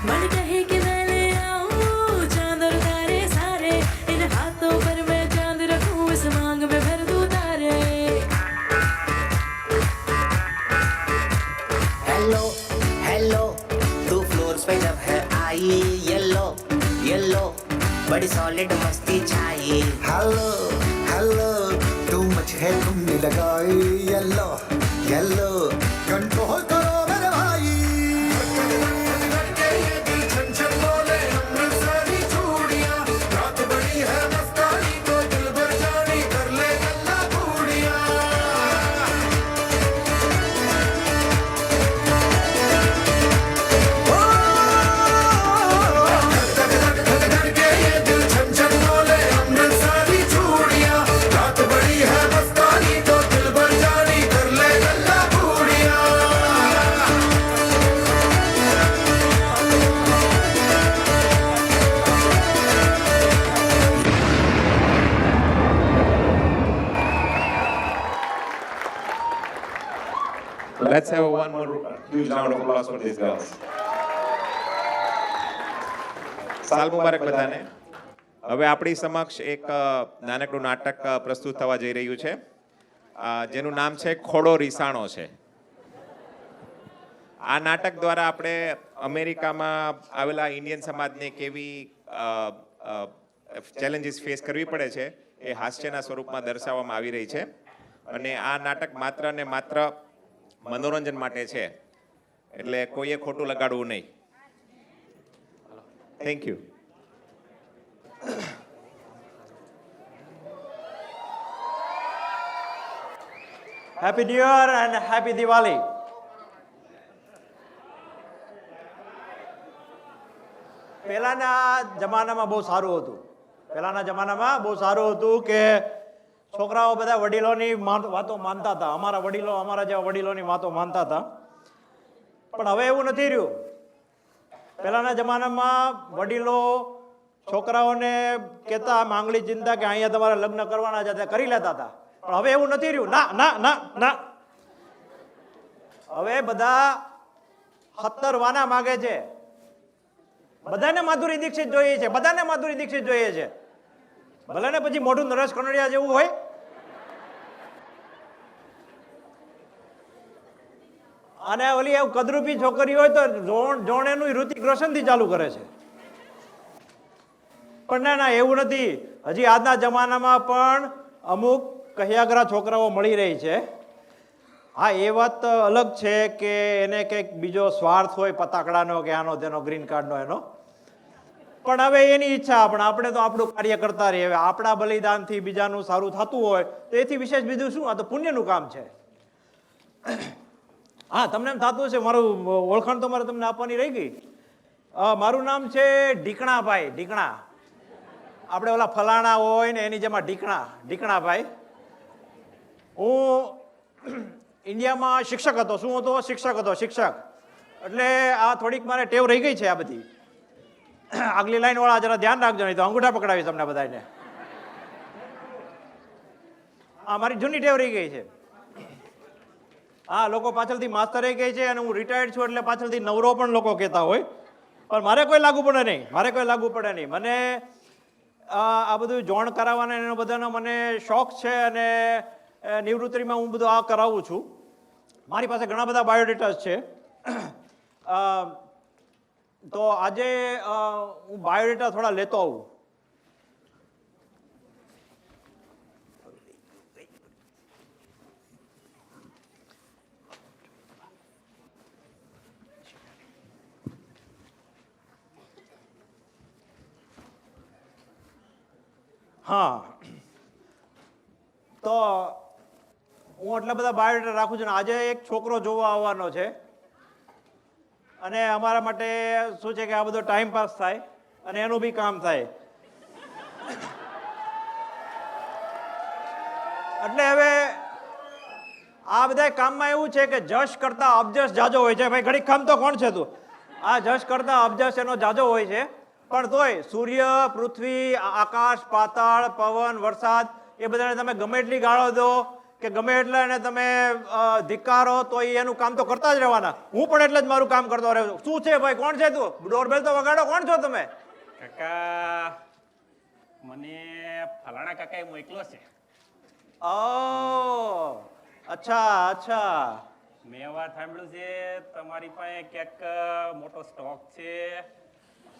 मन कहे कि मैं ले आऊं चांद और तारे सारे इन हाथों पर मैं चांद रखूं इस मांग में भर दूं तारे हेलो हेलो तू फ्लोर्स पे जब है आई येलो येलो बड़ी सॉलिड मस्ती छाई हेलो हेलो तू मुझे तुमने लगाई येलो येलो कंट्रोल करो मेरे भाई Let's have one more huge round of applause for these girls. સાલ મુબારક બધાને. હવે આપણી સમક્ષ એક નાનકડું નાટક પ્રસ્તુત થવા જઈ રહ્યું છે જેનું નામ છે ખોડો રીસાણો છે. આ નાટક દ્વારા આપણે અમેરિકામાં આવેલા ઇન્ડિયન સમાજને કેવી ચેલેન્જીસ ફેસ કરવી પડે છે એ હાસ્યના સ્વરૂપમાં દર્શાવવામાં આવી રહી છે અને આ નાટક માત્ર ને માત્ર મનોરંજન માટે છે એટલે કોઈએ ખોટું લગાડવું નહીં. Thank you. Happy new year and happy Diwali. પહેલાના જમાનામાં બહુ સારું હતું. પહેલાના જમાનામાં બહુ સારું હતું કે છોકરાઓ બધા વડીલોની વાતો માનતા હતા. અમારા વડીલો અમારા જેવા વડીલોની વાતો માનતા હતા. પણ હવે એવું નથી રહ્યું. પહેલાના જમાનામાં વડીલો છોકરાઓને કહેતા માંગલી ચિંતા કે અહીંયા તમારે લગ્ન કરવાના છે કરી લેતા હતા. પણ હવે એવું નથી રહ્યું. ના ના ના ના હવે બધા 17 વાના માગે છે. બધાને માધુરી દીક્ષિત જોઈએ છે. બધાને માધુરી દીક્ષિત જોઈએ છે. ભલે ને પછી મોઢું નરેશ કનોડિયા જેવું હોય. અને ઓલી એવું કદરૂપી છોકરી હોય તો જોણેનું ઋતિક રોશન થી ચાલુ કરે છે. પણ ના ના એવું નથી. હજી આજના જમાનામાં પણ અમુક કહિયાગરા છોકરાઓ મળી રહી છે. હા એ વાત અલગ છે કે એને કંઈક બીજો સ્વાર્થ હોય પતાકડાનો કે આનો તેનો ગ્રીન કાર્ડનો એનો. પણ હવે એની ઈચ્છા. પણ આપણે તો આપણું કાર્ય કરતા રહીએ. હવે આપણા બલિદાનથી બીજાનું સારું થતું હોય તો એથી વિશેષ બીજું શું? આ તો પુણ્યનું કામ છે. હા તમને એમ થતું હશે મારું ઓળખાણ તો મારે તમને આપવાની રહી ગઈ. મારું નામ છે ઢીકણાભાઈ. ઢીકણા આપણે ઓલા ફલાણા હોય ને એની જેમાં ઢીકણાભાઈ. હું ઇન્ડિયામાં શિક્ષક હતો. શું હતો? શિક્ષક હતો. શિક્ષક એટલે આ થોડીક મારે ટેવ રહી ગઈ છે આ બધી. આગલી લાઈન વાળા જરા ધ્યાન રાખજો નહીં તો અંગૂઠા પકડાવીશ તમને બધાને. હા મારી જૂની ટેવ રહી ગઈ છે. હા લોકો પાછળથી માસ્તર કહે છે અને હું રિટાયર્ડ છું એટલે પાછળથી નવરો પણ લોકો કહેતા હોય. પણ મારે કોઈ લાગુ પડે નહીં. મને આ બધું જોણ કરાવવાના એનો બધાનો મને શોખ છે અને નિવૃત્તિમાં હું બધું આ કરાવું છું. મારી પાસે ઘણા બધા બાયોડેટાસ છે. તો આજે હું બાયોડેટા થોડા લેતો આવું. હા તો હું એટલા બધા બાયોડેટા રાખું છું ને આજે એક છોકરો જોવા આવવાનો છે અને અમારા માટે શું છે કે આ બધો ટાઈમ પાસ થાય અને એનું બી કામ થાય. એટલે હવે આ બધા કામમાં એવું છે કે જશ કરતા અબજશ જાજો હોય છે. ભાઈ ઘડીક કામ તો કોણ છે તું? આ જશ કરતા અબજશ એનો જાજો હોય છે. પણ તોય સૂર્ય, પૃથ્વી, આકાશ, પાતાળ, પવન, વરસાદ એ બધાને તમે ગમે એટલી ગાળો દો કે ગમે એટલા એને તમે ધિક્કારો તો એનું કામ તો કરતા જ રહેવાના. હું પણ એટલે જ મારું કામ કરતો રહ્યો છું. શું છે ભાઈ, કોણ છે તું? ડોરબેલ તો વગાડો, કોણ છો તમે? કાકા મને ફલાણા કાકાએ મોકલો છે. ઓ અચ્છા અચ્છા. મેં વાત સાંભળ્યું છે તમારી પાસે ક્યાંક મોટો સ્ટોક છે.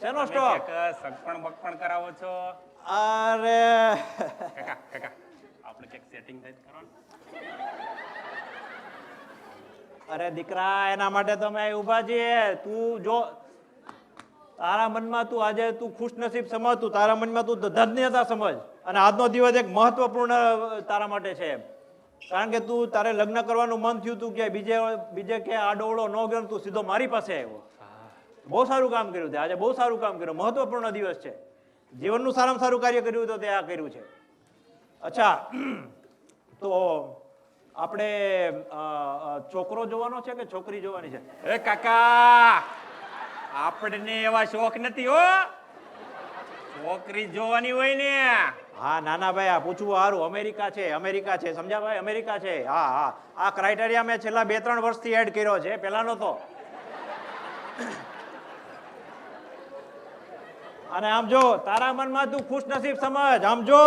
શેનો તમે સ્ટોક? ક્યાંક સગપણ બગપણ કરાવો છો. અરે કાકા કાકા આપણે ક્યાંક સેટિંગ થાય તો કરો ને. અરે દીકરા, એના માટે તો અમે ઊભા છીએ. તું જો તારા મનમાં તું આજે તું ખુશનસીબ સમજ, તું તારા મનમાં તું ધન્યતા સમજ. અને આજનો દિવસ એક મહત્વપૂર્ણ તારા માટે છે. કારણ કે તું તારે લગ્ન કરવાનું મન થયું, તું કે બીજે કે આડોવડો ન ગયો, તું સીધો મારી પાસે આવ્યો. બહુ સારું કામ કર્યું તે આજે, બહુ સારું કામ કર્યું. મહત્વપૂર્ણ દિવસ છે. જીવનનું સારામાં સારું કાર્ય કર્યું તો તે આ કર્યું છે. અચ્છા, તો આપણે છોકરો જોવાનો છે કે છોકરી જોવાની છે? એ કાકા આપણને એવા શોખ નથી હો, છોકરી જોવાની હોય ને. હા નાના ભાઈ, આ પૂછવું સારું. અમેરિકા છે, અમેરિકા છે, સમજ્યા ભાઈ? અમેરિકા છે. હા હા, આ ક્રાઇટેરિયા મેં છેલ્લા 2-3 વર્ષથી એડ કર્યો છે, પહેલા નહોતો. અને આમ જો તારા મનમાં તું ખુશનસીબ સમજ. આમ જો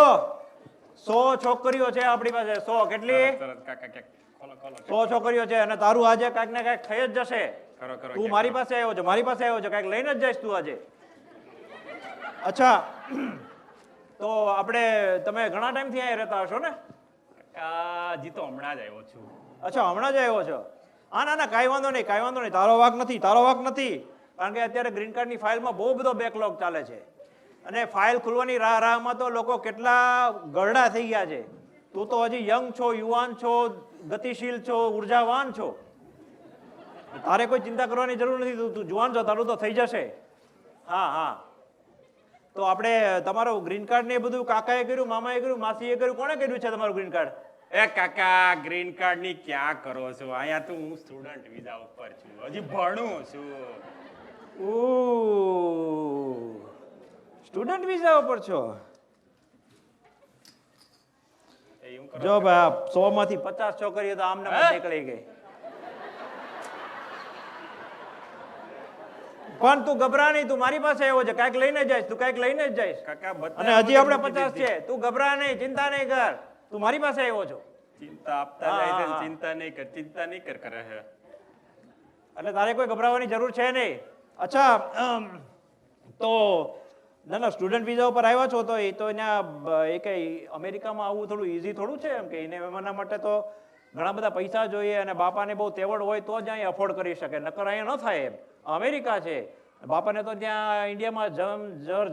100 છોકરીઓ છે આપણી પાસે. 100 કેટલી? 100 છોકરીઓ છે અને તારું આજે કાંઈક ને કાંઈક થઈ જ જશે. તું મારી પાસે આવ્યો છે, મારી પાસે આવ્યો છે, કાંઈક લઈને જ જઈશ તું આજે. અચ્છા, તો આપણે તમે ઘણા ટાઈમથી અહીંયા રહેતા હશો ને? હજી તો હમણાં જ આવ્યો છું. અચ્છા, હમણાં જ આવ્યો છો? હા ના ના, કાંઈ વાંધો નહીં, કાંઈ વાંધો નહીં. તારો વાંક નથી, તારો વાંક નથી. કારણ કે અત્યારે ગ્રીન કાર્ડની ફાઇલમાં બહુ બધો બેકલોગ ચાલે છે અને ફાઇલ ખુલવાની રાહમાં તો લોકો કેટલા ગરડા થઈ ગયા છે. તું તો હજી યંગ છો, યુવાન છો, ગતિશીલ છો, ઉર્જાવાન છો. તારે કોઈ ચિંતા કરવાની જરૂર નથી. તું જુવાન છો, તારું તો થઈ જશે. હા હા, તો આપણે તમારો ગ્રીન કાર્ડ ને એ બધું કાકાએ કર્યું, મામાએ કર્યું, માસીએ કર્યું, કોણે કર્યું છે તમારું ગ્રીન કાર્ડ? એ કાકા ગ્રીન કાર્ડ ની ક્યાં કરો છો? અહીંયા તો હું સ્ટુડન્ટ વિઝા ઉપર છું, હજી ભણું છું. સ્ટુડન્ટ વિઝા ઉપર છો? જો ભાઈ, 100 માંથી 50 છોકરીઓ તો આમને નીકળી ગઈ. પણ તું ગભરા નહીં, તું મારી પાસે આવ્યો છે, કાંઈક લઈને જઈશ, તું કાંઈક લઈને જ જઈશ. અને હજી આપણે 50 છે. તું ગભરા નહીં, ચિંતા નહીં કર, તું મારી પાસે આવ્યો છો. ચિંતા આપતા જાય છે, ચિંતા નહીં કર, ચિંતા નહીં કર કરે છે. એટલે તારે કોઈ ગભરાવાની જરૂર છે નહીં. અચ્છા, તો ના ના, સ્ટુડન્ટ વિઝા ઉપર આવ્યા છો તો એ તો અહીંયા એ કઈ અમેરિકામાં આવવું થોડું ઇઝી થોડું છે? એમ કે એને એના માટે તો ઘણા બધા પૈસા જોઈએ અને બાપાને બહુ તેવડ હોય તો જ અહીંયા અફોર્ડ કરી શકે, નકર અહીંયા ન થાય. એમ અમેરિકા છે, બાપાને તો ત્યાં ઇન્ડિયામાં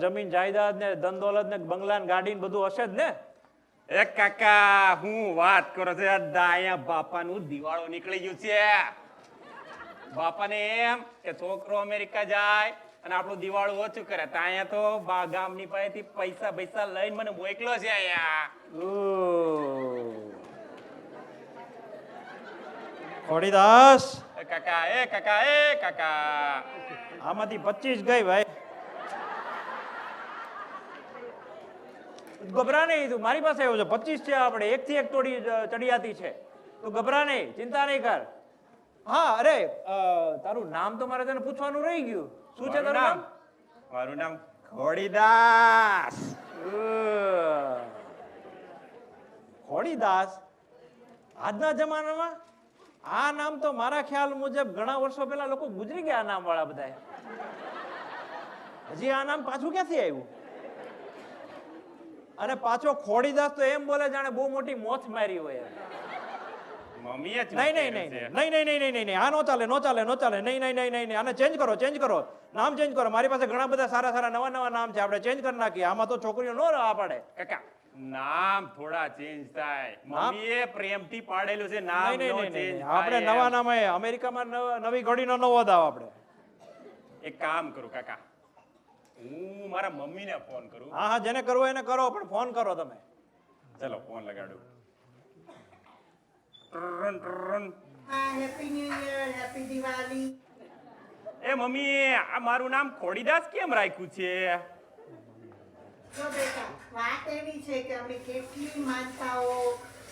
જમીન જાયદાદ ને ધન દોલત ને બંગલા ને ગાડી ને બધું હશે જ ને. એ કાકા હું વાત કરો છો? અહીંયા બાપાનું દિવાળો નીકળી ગયું છે. બાપાને એમ કે છોકરો અમેરિકા જાય અને આપણું દિવાળું ઓછું કરે, તો અહીંયા તો ગામની પાસેથી પૈસા લઈને મને મોકલો છે અહીંયા. ખોડીદાસ, એ કાકા આમાંથી 25 ગઈ ભાઈ. ગભરા નહીં, તું મારી પાસે આવ્યો છે. 25 છે આપણે, 1 થી 1 ચડિયાતી છે. તું ગભરા નહીં, ચિંતા નહીં કર. હા, અરે તારું નામ તો મારે તને પૂછવાનું રહી ગયું. શું છે તારું નામ? મારું નામ ખોડીદાસ. ખોડીદાસ? આજના જમાનામાં આ નામ તો મારા ખ્યાલ મુજબ ઘણા વર્ષો પહેલા લોકો ગુજરી ગયા. આ નામ વાળા બધા હજી આ નામ પાછું ક્યાંથી આવ્યું? અને પાછો ખોડીદાસ તો એમ બોલે જાણે બહુ મોટી મોથ મારી હોય. મમ્મીએ નહીં, આ નો ચાલે, નહીં, આને ચેન્જ કરો, નામ ચેન્જ કરો. મારી પાસે ઘણા બધા સારા નવા નામ છે, આપણે ચેન્જ કરી નાખીએ. આમાં તો છોકરીઓ નો આ પાડે. કાકા નામ થોડા ચેન્જ થાય, મમ્મીએ પ્રેમથી પાડેલું છે નામ. આપણે નવા નામ અમેરિકામાં નવી ઘડીનો નવો દાવ. આપણે એક કામ કરું કાકા, હું મારા મમ્મીને ફોન કરું. હા, જેને કરવો એને કરો, પણ ફોન કરો તમે. ચલો ફોન લગાડું. Happy new year, happy Diwali. એ એ મમ્મી આ મારું નામ ખોડીદાસ કેમ રાખ્યું છે? જો બેટા વાત એવી છે કે અમે કેટલી માનતાઓ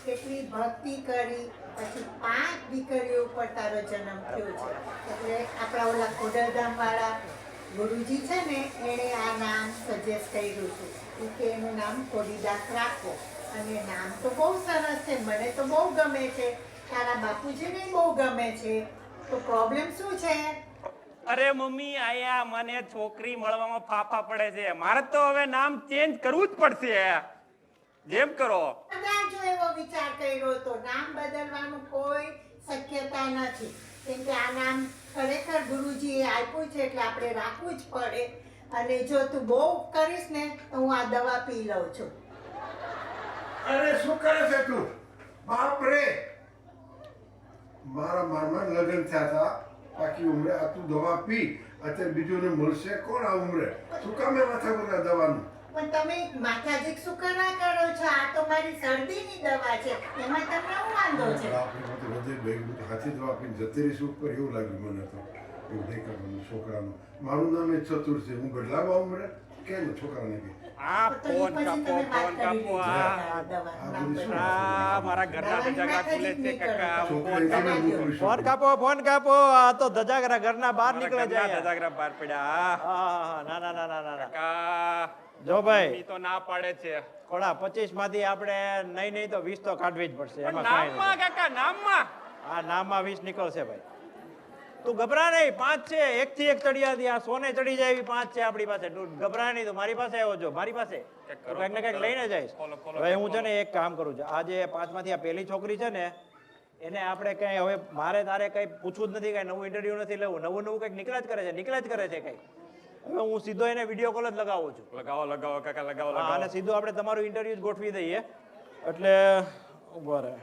કેટલી ભક્તિ કરી પછી 5 દીકરીઓ ઉપર તારો જન્મ થયો છે એટલે આપણા ઓલા ખોડલધામ વાળા ગુરુજી છે ને એણે આ નામ સજેસ્ટ કર્યું છે કે એનું નામ ખોડીદાસ રાખો અને નામ તો બહુ સરસ છે મને તો બહુ ગમે છે તારા બાપુજીને બહુ ગમે છે તો પ્રોબ્લેમ શું છે? અરે મમ્મી આયા મને છોકરી મળવામાં ફાફા પડે છે. મારે તો હવે નામ ચેન્જ કરવું જ પડશે. જેમ કરો. કદાચ જો એવો વિચાર કર્યો તો નામ બદલવાનું કોઈ શક્યતા નથી કેમ કે આ નામ ખરેખર ગુરુજીએ આપ્યું છે એટલે આપણે રાખવું જ પડે અને જો તું બહુ કરીશ ને તો હું આ દવા પી લઉં છું. અરે શું કરે છે તું? બાપ રે, મારા મામા લગ્ન થયા હતા બાકી ઉમરે આ તું દવા પી અત્યારે બીજું મળશે કોણ આ ઉમરે? શું કામ એ માથા પર દવાનું? પણ તમે માથાજીક શું કરવા કરો છો? આ તો મારી શરદીની દવા છે એમાં તમને શું વાંધો છે? હાથી દવા પીને જતી રહીશ ઉપર એવું લાગ્યું મને તો. એવું નહીં કરવાનું છોકરાનું. મારું નામ એ ચતુર છે હું બદલાવા ઉમરે કેમ છોકરાને કે આ ફોન કાપો આ મારા ઘરના ધજાગરા ખુલે છે કાકા. ફોન કાપો આ તો ધજાગરા ઘરના બહાર નીકળે જાય. ધજાગરા બહાર પડ્યા. હા ના ના ના ના ના કાકા જો ભાઈ તો ના પાડે છે. ખોડા 25 માંથી આપણે નહીં તો 20 તો કાઢવી જ પડશે એમાં કાંઈ નામમાં કાકા નામમાં આ નામમાં 20 નીકળશે ભાઈ. તું ગભરા નહીં 5 છે એક થી એક ચડિયા દી આ સોને ચડી જાય એવી 5 છે આપણી પાસે. તું ગભરા નહીં તો મારી પાસે આવ્યો છો મારી પાસે કંઈક ને કંઈક લઈને જઈશ. હવે હું છે ને એક કામ કરું છું આ જે 5 માંથી આ પહેલી છોકરી છે ને એને આપણે કઈ હવે મારે તારે કઈ પૂછવું જ નથી કઈ નવું ઇન્ટરવ્યુ નથી લેવું નવું કંઈક નીકળ્યા જ કરે છે કઈ. હવે હું સીધો એને વિડીયો કોલ જ લગાવું છું. લગાવો કાકા લગાવો અને સીધું આપણે તમારું ઇન્ટરવ્યુ જ ગોઠવી દઈએ એટલે ઉભા રહે.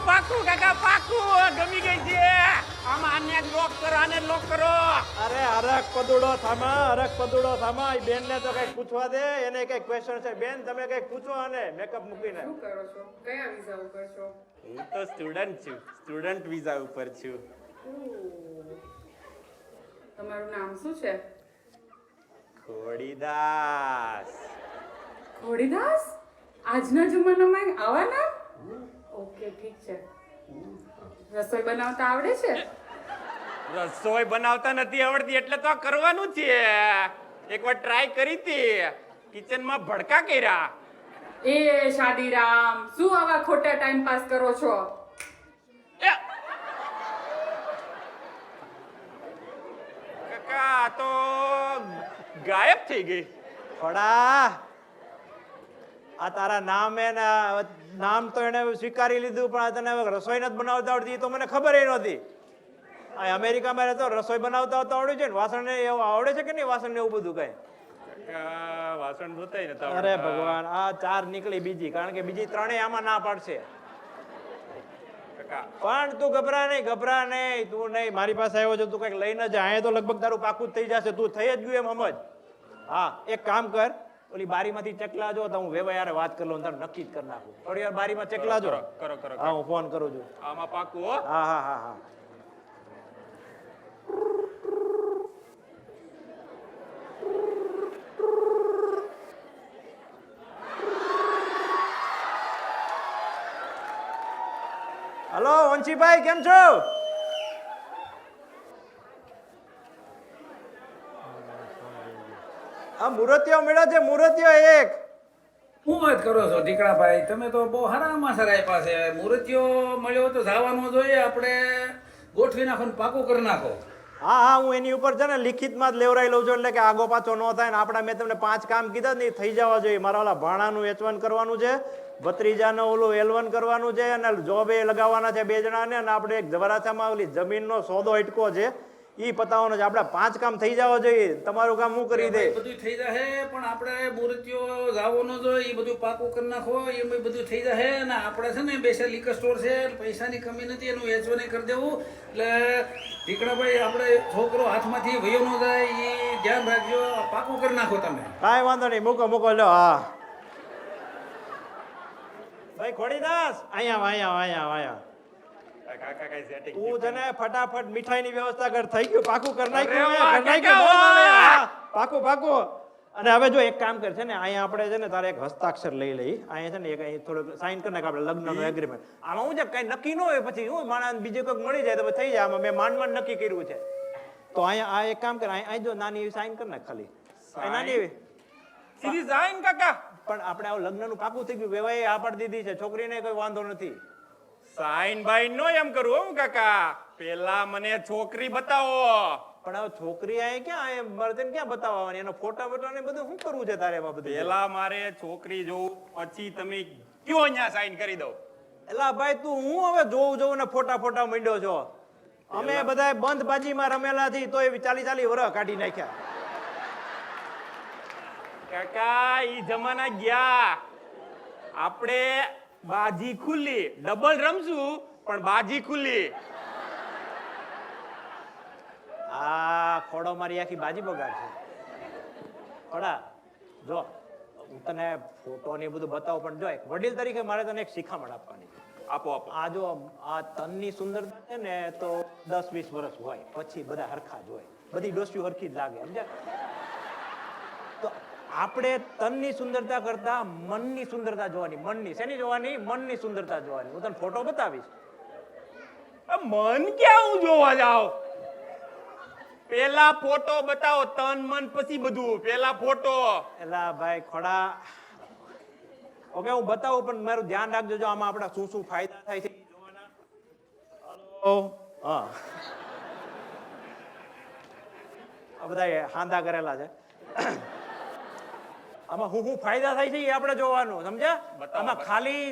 પાકું કાકા પાકું ગમી ગઈ છે. આમાં આને લોક કરો. અરે હરક પદુડો થામા એ બેન ને તો કઈક પૂછવા દે એને કઈક ક્વેશ્ચન છે. બેન તમે કઈક પૂછો અને મેકઅપ મૂકીને. શું કરો છો? કયા વિઝા ઉપર છો? હું તો સ્ટુડન્ટ વિઝા ઉપર છું. તમારું નામ શું છે? ખોડીદાસ. ખોડીદાસ? આજના જમાનામાં આવા નામ? ઓકે ઠીક છે. રસોઈ બનાવતા આવડે છે? રસોઈ બનાવતા નથી આવડતી એટલે તો આ કરવાનું છે. એકવાર ટ્રાય કરી હતી કિચનમાં ભડકા કર્યા. એ શાદીરામ શું આવા ખોટા ટાઈમ પાસ કરો છો? કાકા તો ગાયબ થઈ ગઈ. ખોડા આ તારા નામ તો એને સ્વીકારી લીધું પણ તને રસોઈ નથી બનાવતા આવડતી તો મને ખબર નહોતી. આ અમેરિકામાં રહેતો રસોઈ બનાવતા આવડ્યું છે ને વાસણ એવું આવડે છે કે નહીં વાસણ ને એવું બધું કઈ? વાસણ ધોતાય નતા. અરે ભગવાન આ 4 નીકળી બીજી કારણ કે બીજી 3 આમાં ના પાડશે. પણ તું ગભરા નહીં તું નહીં મારી પાસે આવ્યો છે તું કઈક લઈને જા. અહીંયા તો લગભગ તારું પાકું થઈ જશે તું થઈ જ ગયું એમ સમજ. હા એક કામ કર ઓલી બારીમાંથી ચકલા જો તો હું વેવાયારે વાત કરી લઉં તારું નક્કી જ કરી નાખું. થોડી વાર બારીમાં ચકલા જો. કરો. હા હું ફોન કરું છું. આમાં પાકું હો. હા. હલો વંશીભાઈ કેમ છો? આ મૂર્તિઓ મળ્યા છે મૂર્તિઓ એક. શું વાત કરો છો દીકરાભાઈ તમે તો બહુ સારામાં સારા આપ્યા છે. મૂર્તિઓ મળ્યો તો જવાનું જોઈએ આપણે ગોઠવી નાખો પાકું કરી નાખો. હા હું એની ઉપર છે ને લિખિતમાં જ લેવરાઈ લઉં છું એટલે કે આગો પાછો ન થાય ને આપણા મેં તમને 5 કામ કીધા ને થઈ જવા જોઈએ. મારા ઓલા ભાણાનું H1 કરવાનું છે ભત્રીજાનો ઓલું L1 કરવાનું છે અને જોબ એ લગાવવાના છે 2 જણાને અને આપણે એક વરાછામાં ઓલી જમીનનો સોદો અટકો છે ઈ પતાવવાનો છે. આપડા 5 કામ થઈ જવા જોઈએ. તમારું કામ હું કરી દે. બધું થઈ જશે પણ આપણે મૂર્તિઓ જાવો જોઈએ એ બધું પાકું કરી નાખો એ બધું થઈ જશે ને આપણે છે ને બેસે લીકર સ્ટોર છે પૈસાની કમી નથી એનું વેચવાને કરી દેવું એટલે ટીકડાભાઈ આપણે છોકરો હાથમાંથી વયો ન જાય એ ધ્યાન રાખજો પાકું કરી નાખો તમે. કાંઈ વાંધો નહીં મૂકો લો. હા ભાઈ ખોડીદાસ અહીંયા તું છે ને ફટાફટ મીઠાઈની વ્યવસ્થા કર. થઈ ગયું પાકું કરી નાખ્યું. પાકું. અને હવે જો એક કામ કર છે ને અહીંયા આપણે છે ને તારે એક હસ્તાક્ષર લઈ લઈ. અહીંયા છે ને એક અહીં થોડુંક સાઈન કરી નાખ આપણે લગ્નનું એગ્રીમેન્ટ. આમાં હું છે કઈ નક્કી ન હોય પછી હું માણસ બીજે કોઈક મળી જાય તો થઈ જાય. આમાં મેં માંડ નક્કી કર્યું છે તો અહીંયા આ એક કામ કર અહીં જો નાની એવી સાઈન કરી નાખ ખાલી. નાની એવી સીધી સાઈન કાકા. પણ આપણે આ લગ્નનું પાકું થઈ ગયું. વેવાએ આ પાડી દીધી છે. છોકરીને કોઈ વાંધો નથી. સાઈન બાઈન નો એમ કરું હું કાકા. પેલા મને છોકરી બતાવો. પણ હવે છોકરી આય ક્યાં મારે તને ક્યાં બતાવવાની? એનો ફોટા બોટા ને બધું શું કરવું છે તારે? એમાં બધું પેલા મારે છોકરી જોઉં પછી તમે કયો અહીંયા સાઈન કરી દો. એલા ભાઈ તું હું હવે જોઉં ને ફોટા માંડ્યો છો. અમે બધા બંધ બાજીમાં રમેલા થી તોય 40 વર્ષ કાઢી નાખ્યા. કાકા ઈ જમાના ગયા. આપણે બાજી ખુલ્લી ડબલ રમશું પણ બાજી ખુલ્લી. આ ખોડો મારી આખી બાજી બગાડ છે. ખોડા જો હું તને ફોટો ને બધું બતાવું પણ જો વડીલ તરીકે મારે તને એક શિખામણ આપવાની. આપો. આ જો આ તનની સુંદરતા છે ને તો 10-20 વર્ષ હોય પછી બધા હરખા જ હોય. બધી ડોસ્યું હરખી જ લાગે સમજ્યા? તો આપણે તનની સુંદરતા કરતા મનની સુંદરતા જોવાની. મનની શેની જોવાની? મનની સુંદરતા જોવાની. હું તને ફોટો બતાવીશ. મન ક્યાં હું જોવા જાઉં? પેલા ફોટો બતાવો. તન મન પછી બધું. પેલા ફોટો. એલા ભાઈ ખોડા ઓકે હું બતાવું પણ મારું ધ્યાન રાખજો. જો આમાં આપણા શું ફાયદા થાય છે જોવાના. હા આ બધા હાંધા કરેલા છે. આમાં શું ફાયદા થાય છે એ આપણે જોવાનું સમજ્યા? આમાં ખાલી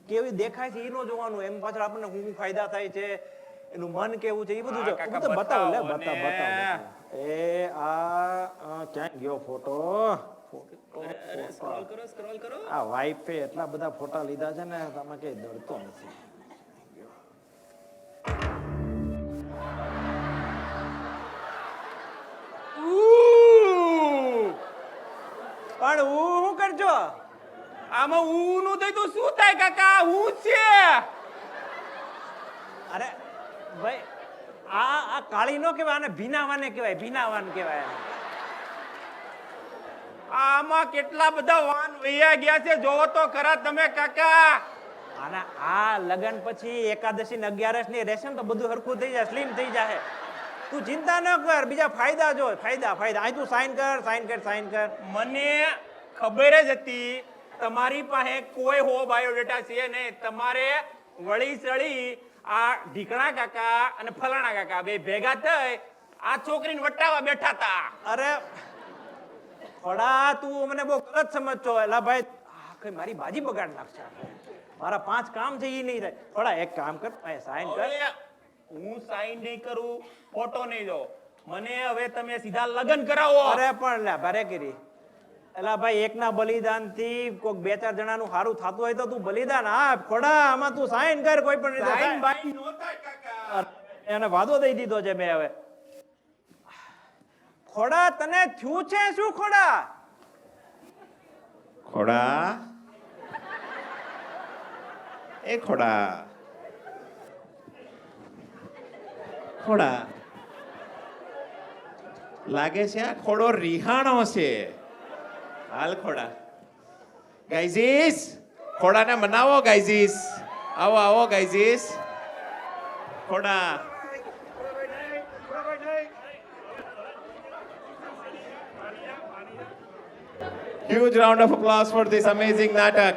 કેવી દેખાય છે એ નો જોવાનું. એમ પાછળ આપણને શું ફાયદા થાય છે એનું મન કેવું છે એ બધું બતાવો. લે બતાવ. એ આ ક્યાં ગયો ફોટો? સ્ક્રોલ કરો. આ વાઈફે એટલા બધા ફોટા લીધા છે ને તમે કઈ દડતો નથી. પણ હું કરજો આમાં નું થાય તો શું થાય કાકા? હું છે. અરે ભાઈ આ કાળી નો કહેવાય આને ભીનાવાને કહેવાય. ભીનાવાન કહેવાય. આમાં કેટલા બધા વાન વૈયા ગયા છે જોવો તો ખરા તમે કાકા. અને આ લગન પછી એકાદશી ને 11 ની રહેશે ને તો બધું હરખું થઈ જાય. સ્લિમ થઈ જાય. તું ચિંતા ન કર. બીજા ફાયદા જો. ફાયદા અહીં તું સાઈન કર. મને ખબર જ હતી તમારી પાસે કોઈ હો બાયોડેટા છે નહીં. તમારે વળી ચડી આ ઢીકણા કાકા અને ફલાણા કાકા બે ભેગા થઈ આ છોકરીને વટાવા બેઠા હતા. અરે ખોડા તું મને બહુ ગલત સમજતો. એલા ભાઈ મારી બાજી બગાડ નાખશે. મારા 5 કામ છે એ નહીં થાય. ખોડા એક કામ કર સાઈન કર. હું સાઈન નહીં કરું ફોટો નહીં જો. મને હવે તમે સીધા લગ્ન કરાવો. અરે પણ લે ભારે કરી. એલા ભાઈ એકના બલિદાન થી કોઈક 2-4 જણાનું સારું થતું હોય તો તું બલિદાન આપ. ખોડા આમાં તું સાઈન કર. કોઈ પણ રીતે સાઈન બાઈન નો થાય કાકા. એને વાદો દઈ દીધો છે મેં હવે. ખોડા તને થયું છે શું? ખોડા એ ખોડા લાગે છે આ ખોડો રિહાણો છે. હાલ ખોડા. ગાઈઝીસ ખોડાને મનાવો. ગાઈઝીસ આવો ગાઈઝીસ. ખોડા huge round of applause for this amazing natak.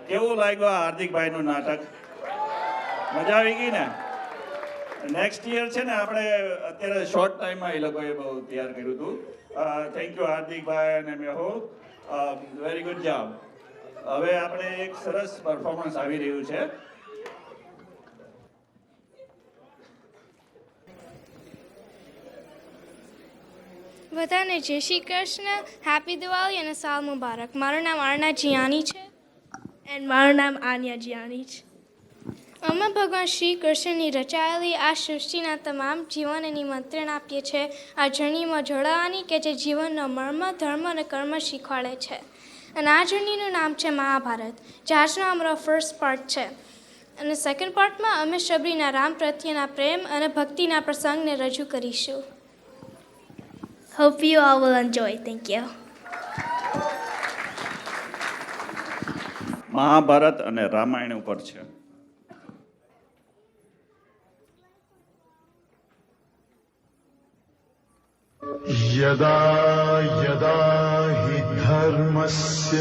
કેવું લાગ્યું આ હાર્દિકભાઈનું નાટક? મજા આવી ગઈ ને? નેક્સ્ટ યર છે ને આપણે અત્યારે શોર્ટ ટાઈમમાં એ લોકોએ બહુ તૈયાર કર્યું હતું. થેન્ક યુ હાર્દિકભાઈ અને મેહો, વેરી ગુડ જોબ. હવે આપણે એક સરસ પરફોર્મન્સ આવી રહ્યું છે. બધાને જય શ્રી કૃષ્ણ, હેપી દિવાળી અને સાલ મુબારક. મારું નામ અર્ણા જિયાની છે એન્ડ મારું નામ આન્યા જિયાની છે. અમે ભગવાન શ્રી કૃષ્ણની રચાયેલી આ સૃષ્ટિના તમામ જીવોને નિમંત્રણ આપીએ છીએ આ જર્નીમાં જોડાવાની કે જે જીવનનો મર્મ, ધર્મ અને કર્મ શીખવાડે છે. અને આ જર્નીનું નામ છે મહાભારત, જે આજનો અમારો ફર્સ્ટ પાર્ટ છે. અને સેકન્ડ પાર્ટમાં અમે શબરીના રામ પ્રત્યેના પ્રેમ અને ભક્તિના પ્રસંગને રજૂ કરીશું. Hope you all will enjoy. Thank you. Mahabharata અને રામાયણ ઉપર છે. यदा यदा हि धर्मस्य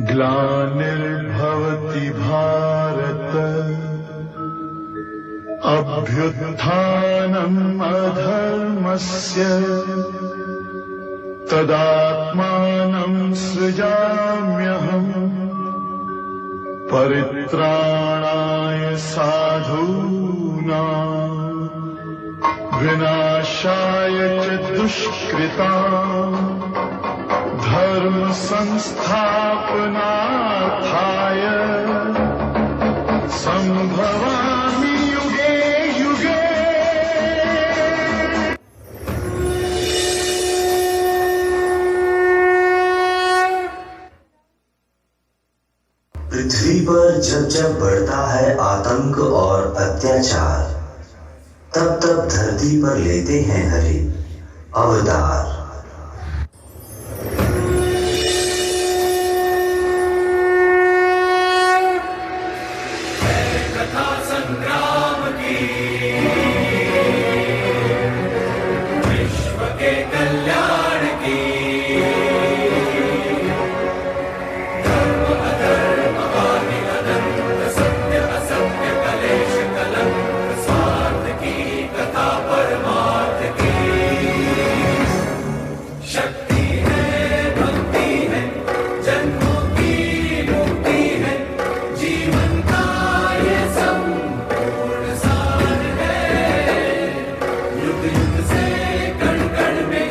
ग्लानिर्भवति भारत अभ्युत्थानम् अधर्मस्य तदात्मानं सृजाम्यहम् परित्राणाय साधूनाम् विनाशाय च दुष्कृताम् धर्म संस्थापनार्थाय संभवामि युगे युगे. पृथ्वी पर जब जब बढ़ता है आतंक और अत्याचार, तब तब धरती पर लेते हैं हरि अवतार. कथा संग्राम की विश्व के कल्याण की धर्म अधर्म आदि अनंत सत्य असत्य कलेश कलंक स्वार्थ की कथा परमार्थ की शक्ति है भक्ति है जन्मों की मुक्ति है जीवन का ये संपूर्ण सार है. युग युग से कण कण में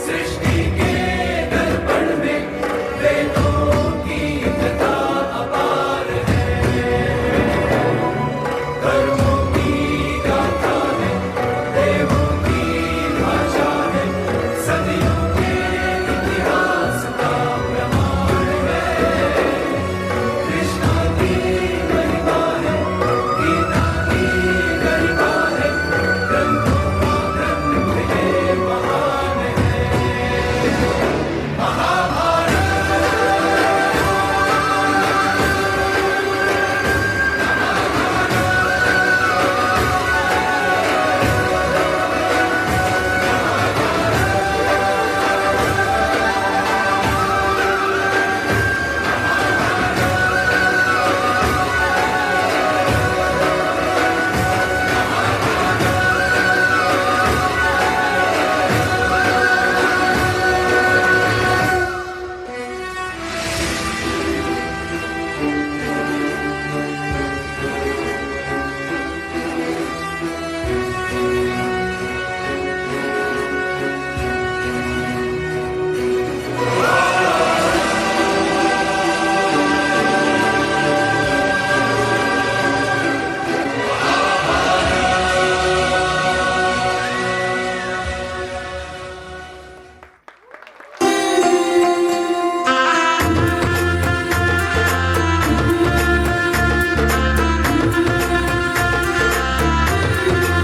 सृष्टि के दर्पण में वेदों की कथा अपार है. कर्मों की गाथा है, देवों की भाषा है, सदियों के इतिहास का प्रमाण है. कृष्णा की महिमा है, गीता की गरिमा है, ग्रंथों का ग्रंथ ये महान है.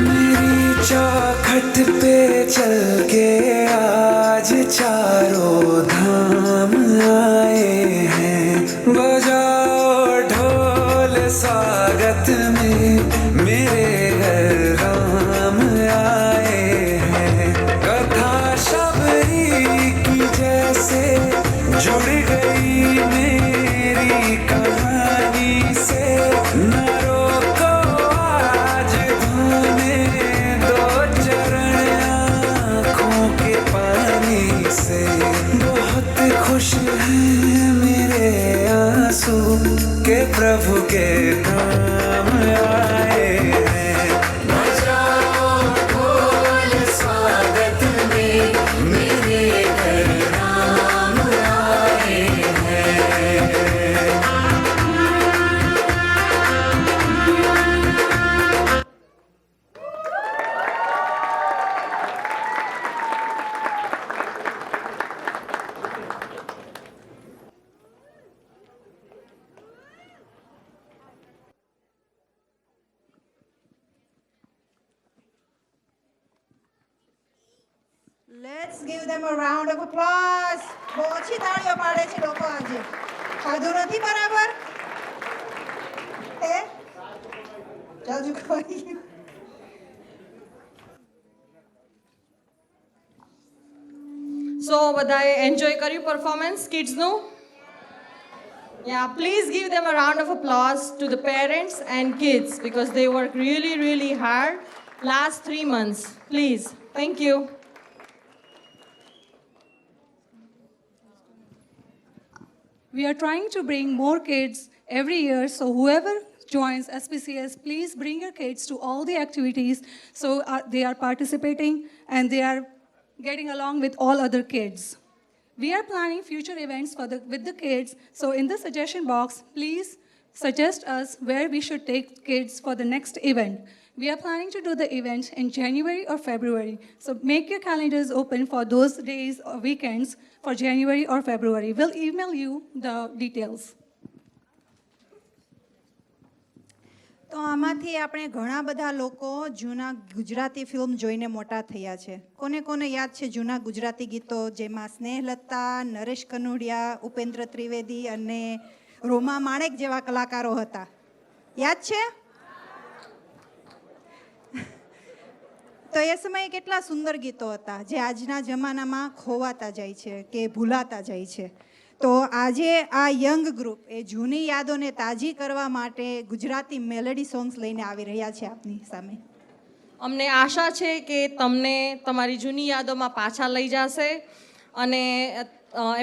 मेरी चौखट पे चल के आज चारों धाम आए हैं. बजाओ ढोल स्वागत में मेरे घर राम आए हैं. कथा शबरी की जैसे जुड़ गई मेरी कहानी से. न रोको आज खुश हैं मेरे आंसू के प्रभु के नाम आए हैं। बजाओ ढोल स्वागत में मेरे घर राम आए हैं। Let's give them a round of applause. બહુ ઓછી તાળીઓ પાડે છે લોકો આજે. ખાધું નથી બરાબર? હે? જાજુ ખાઈ. સો બધાએ એન્જોય કર્યું performance કિડ્સનું? Yeah, please give them a round of applause to the parents and kids because they worked really, really hard last 3 months. Please. Thank you. We are trying to bring more kids every year, so whoever joins SPCS, please bring your kids to all the activities so they are participating and they are getting along with all other kids. We are planning future events with the kids, so in the suggestion box, please suggest us where we should take kids for the next event. We are planning to do the event in January or February, so make your calendars open for those days or weekends for January or February. We'll email you the details. તો આમાંથી આપણે ઘણા બધા લોકો જૂના Gujarati film જોઈને મોટા થયા છે. કોને કોને યાદ છે જૂના ગુજરાતી ગીતો જેમાં સ્નેહલતા, નરેશ કનોડિયા, ઉપેન્દ્ર ત્રિવેદી અને રોમા માણેક જેવા કલાકારો હતા? યાદ છે? તો એ સમયે કેટલા સુંદર ગીતો હતા જે આજના જમાનામાં ખોવાતા જાય છે કે ભૂલાતા જાય છે. તો આજે આ યંગ ગ્રુપ એ જૂની યાદોને તાજી કરવા માટે ગુજરાતી મેલેડી સોંગ્સ લઈને આવી રહ્યા છે આપની સામે. અમને આશા છે કે તમને તમારી જૂની યાદોમાં પાછા લઈ જશે અને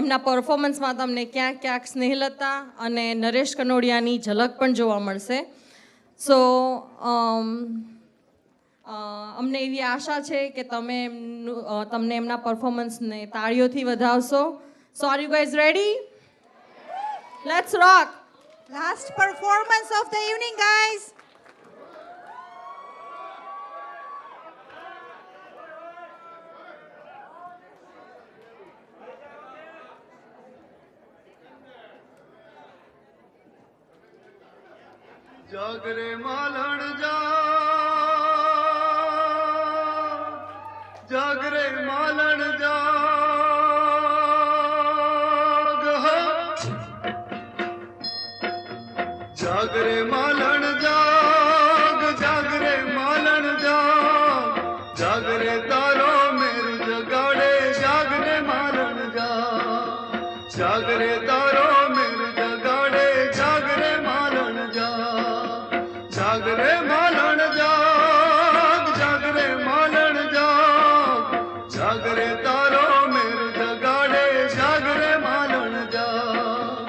એમના પરફોર્મન્સમાં તમને ક્યાંક ક્યાંક સ્નેહલતા અને નરેશ કનોડિયાની ઝલક પણ જોવા મળશે. સો અમને એવી આશા છે કે તમને એમના પરફોર્મન્સને તાળીઓથી વધાવશો. So are you guys ready? Let's rock. Last performance of the evening, guys. जागरे मालण जा, जागरे मालण जा, जागरे मालण जाग, जागरे मालण जाग, जागरे तारो मेरु जगाड़े, जागरे मालण जाग, जागरे तारो मेरु जगाड़े, जागरे मालण जाग, जागरे मालण जाग, जागरे मालण जाग, जागरे तारो मेरु जगाड़े, जागरे मालण जाग,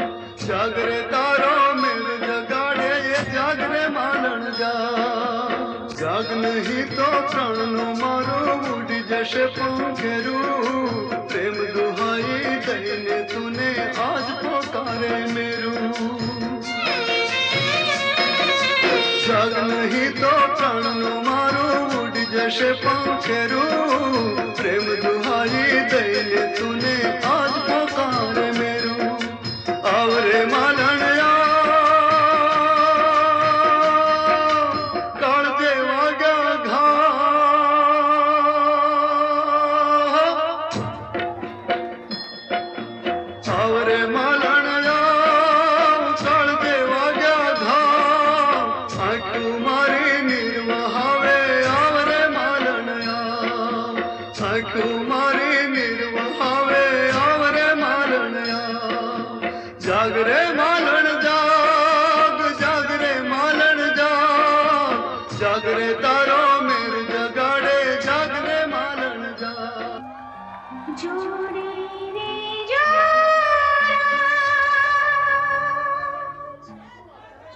जागरे तारो मेरु जगाड़े, जागरे मालण जाग, जाग नहीं तो प्राण नो मारो उड़ी जैसे पंखेरू, प्रेम दुहाई दईने तूने आज पुकारे मेरू, जाग नहीं तो प्राण नो मारो उड़ी जैसे पंखेरू, प्रेम दुहाई दईने तूने आज पुकारे मेरू, आवरे मालण जागरे मालण जाग, जागरे मालण जाग, जागरे तारो मेरु जगाड़े, जागरे मालण जाग। जोड़े रे जोड़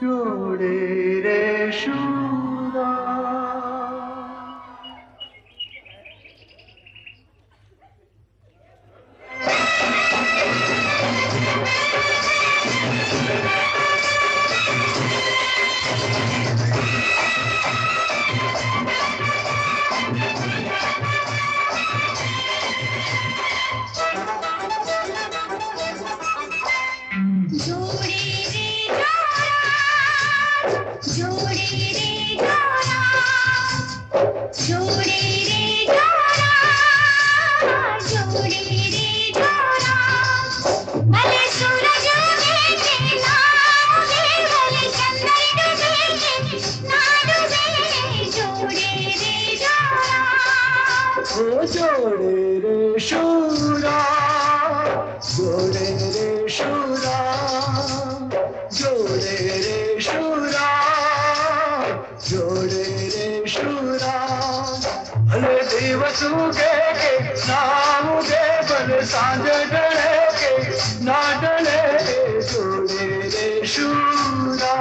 जोड़े रे शूरा जोड़े रे शूरा जोड़े रे शूरा जोड़े रे शूरा जोड़े रे शूरा भले दिवस उगे के नाम उगे भले सांझ डले के ना डले जोड़े रे शूरा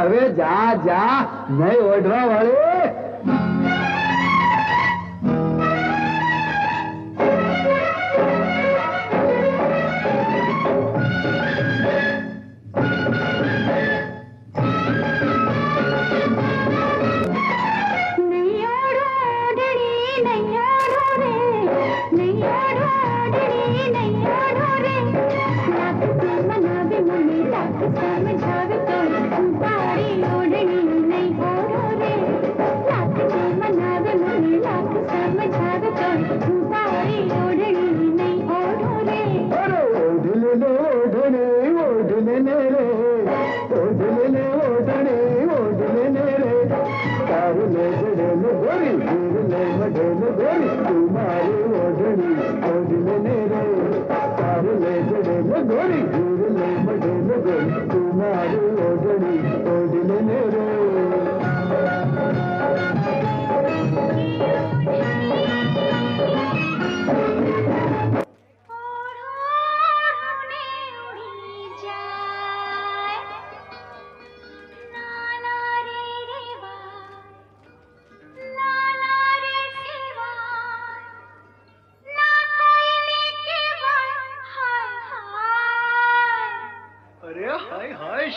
હવે જા જા નહીં ઓઢવા વાળી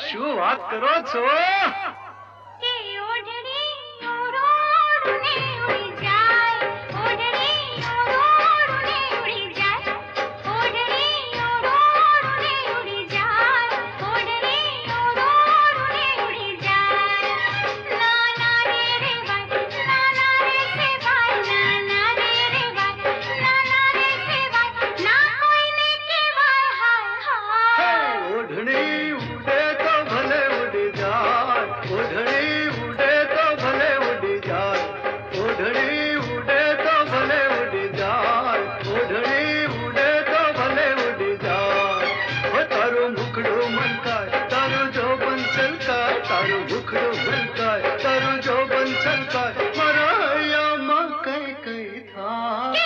શું વાત કરો છો ઓઢણી ઉડે તો ભલે ઉડી જાય તારું ભૂખડું ભરકાય તારું જોબન છલકાય મારા હૈયામાં કઈ કઈ થાય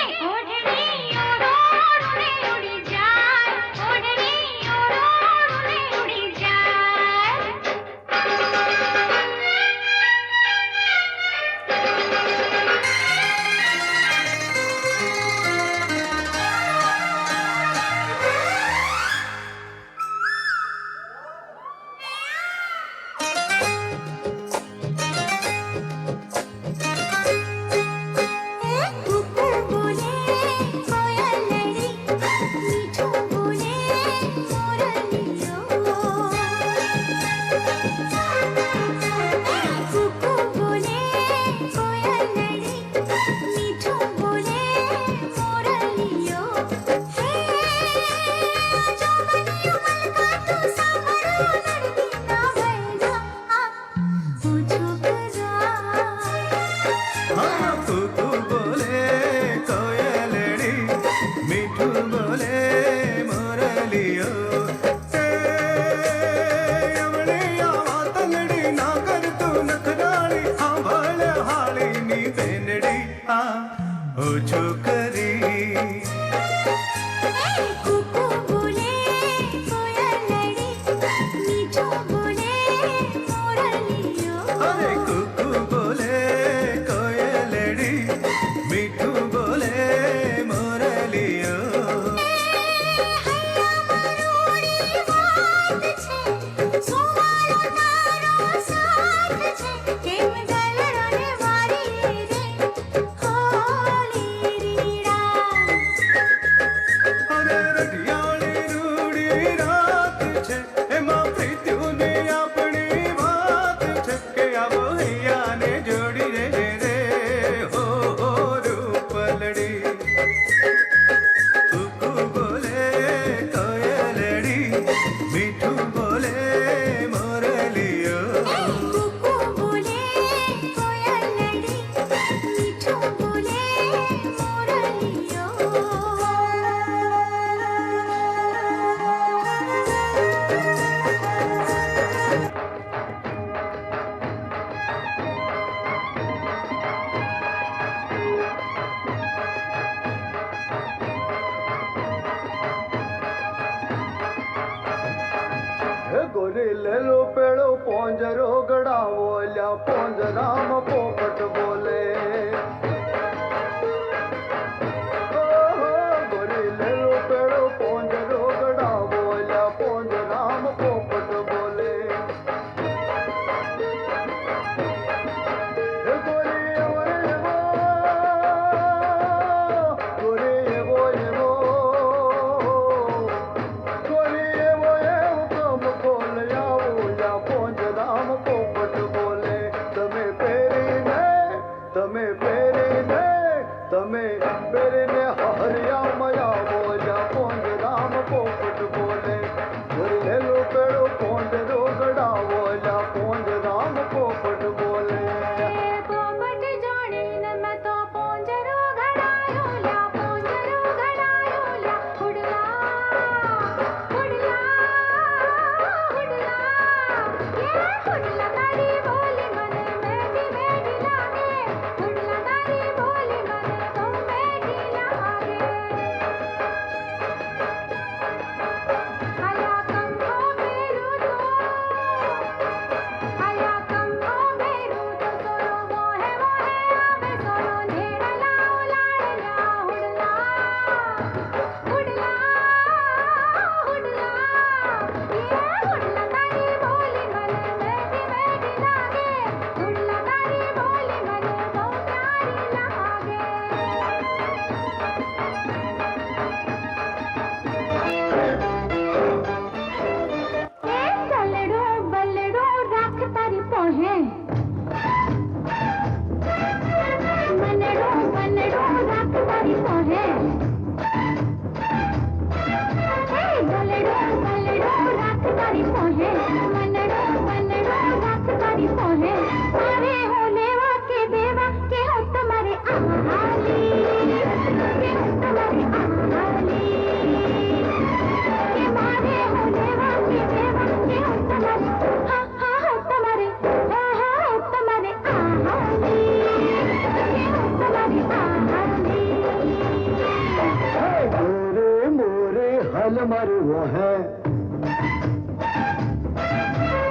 हमारी वो है।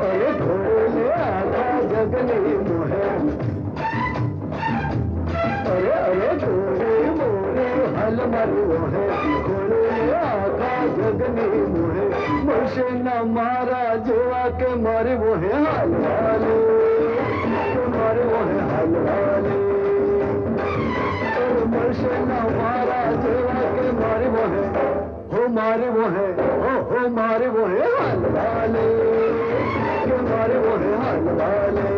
अरे घोड़े ने आधा जग नहीं मोहे। अरे अरे घोड़े मोरे हल मारी वो है। घोड़े ने आधा जग नहीं मोहे। मुझसे न मारा जेवा के मारे वो है हाल वाले। मारे वो है हाल वाले। मुझसे न मारा जेवा के मारे वो है। हो मारे वो है। हो मारे वो है हाल वाले। के मारे वो है हाल वाले।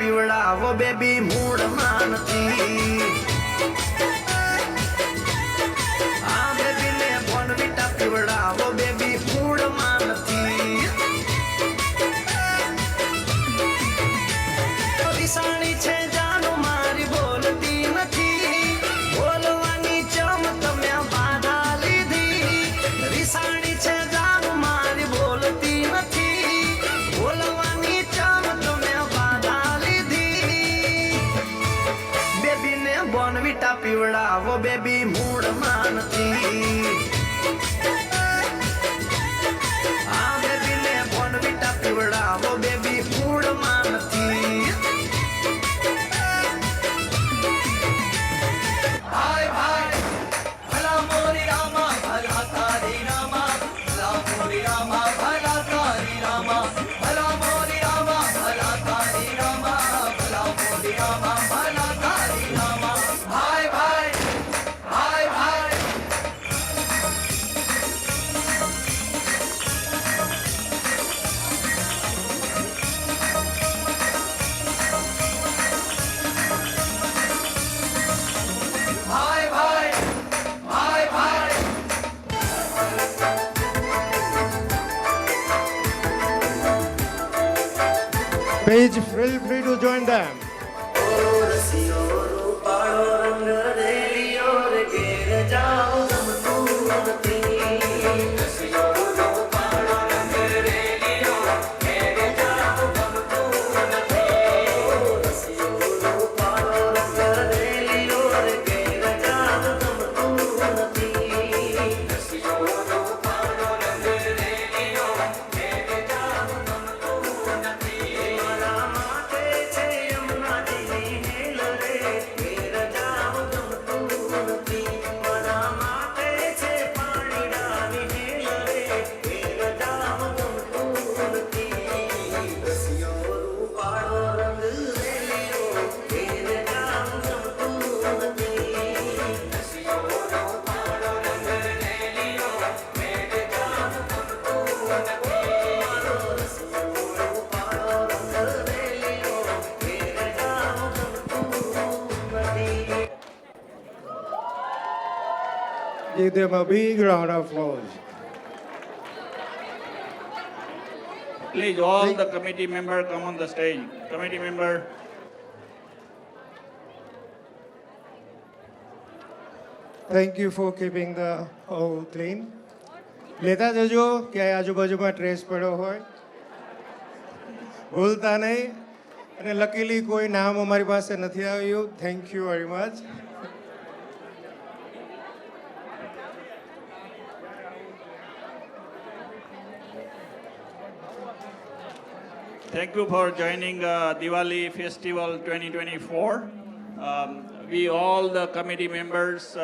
પીવડાવો બેબી મૂળમાં નથી આ બેબીને બોર્નવીટા પીવડાવો બેબી મૂળમાં નથી રિસાણી છે જાનો મારી બોલતી નથી બોલવાની ચમ તમે બાધા લીધી રિસાણી છે જાનો મારી બોલતી નથી બોલવાની ચમ તમે બાધા લીધી બેબીને બોર્નવીટા પીવડાવો બેબી મૂળમાં નથી આ બેબીને બોર્નવીટા પીવડાવો બેબી મૂળમાં નથી ભાઈ ભાઈ ભલા મોરી રામા ભલા તારી રામા ભલા મોરી રામા ભલા તારી રામા ભલા મોરી રામા ભલા તારી રામા ભલા મોરી રામા ભલા તારી રામા ભાઈ ભાઈ ભાઈ ભાઈ ભાઈ ભાઈ ભાઈ ભાઈ Please feel free to join them. રસિયો રૂપાળો રંગ રેલિયો રે ઘેર જાઓ ગમતું નથી રસિયો રૂપાળો રંગ રેલિયો ઘેર જાઓ ગમતું નથી રસિયો રૂપાળો રંગ રેલિયો રે ઘેર જાઓ ગમતું નથી રસિયો રૂપાળો રંગ રેલિયો ઘેર જાઓ ગમતું નથી મારા માટે છે યમુનાજીની હેલ રે ઘેર જાઓ ગમતું નથી મારા માટે છે પાણીડાની હેલ રે ઘેર જાઓ ગમતું નથી રસિયો રૂપાળો રંગ રેલિયો ઘેર જાઓ ગમતું નથી રસિયો રૂપાળો રંગ રેલિયો ઘેર જાઓ ગમતું નથી મારો રસિયો રૂપાળો રંગ રેલિયો ઘેર જાઓ ગમતું નથી Give them a big round of applause. Please, all the committee member come on the stage. Committee member. Thank you for keeping the hall clean. લેતા જજો ક્યાંય આજુબાજુમાં ટ્રેસ પડ્યો હોય ભૂલતા નહીં અને લકીલી કોઈ નામ અમારી પાસે નથી આવ્યું thank you very much Thank you for joining Diwali Festival 2024. We all the committee members,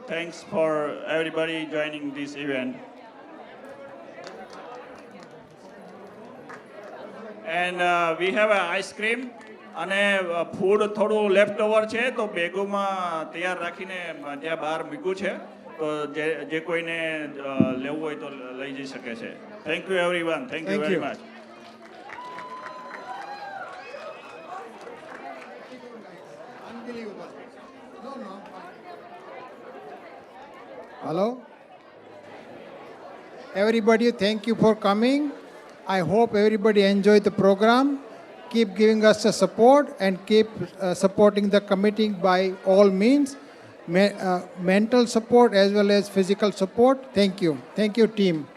thanks for everybody joining this event. And we have a ice cream અને ફૂડ થોડું લેફ્ટ ઓવર છે તો બેગોમાં તૈયાર રાખીને ત્યાં બહાર મૂક્યું છે તો જે કોઈને લેવું હોય તો લઈ જઈ શકે છે thank you everyone thank you very much Hello. Everybody, thank you for coming. I hope everybody enjoyed the program. Keep giving us the support and keep supporting the committee by all means. Mental support as well as physical support. Thank you. Thank you, team.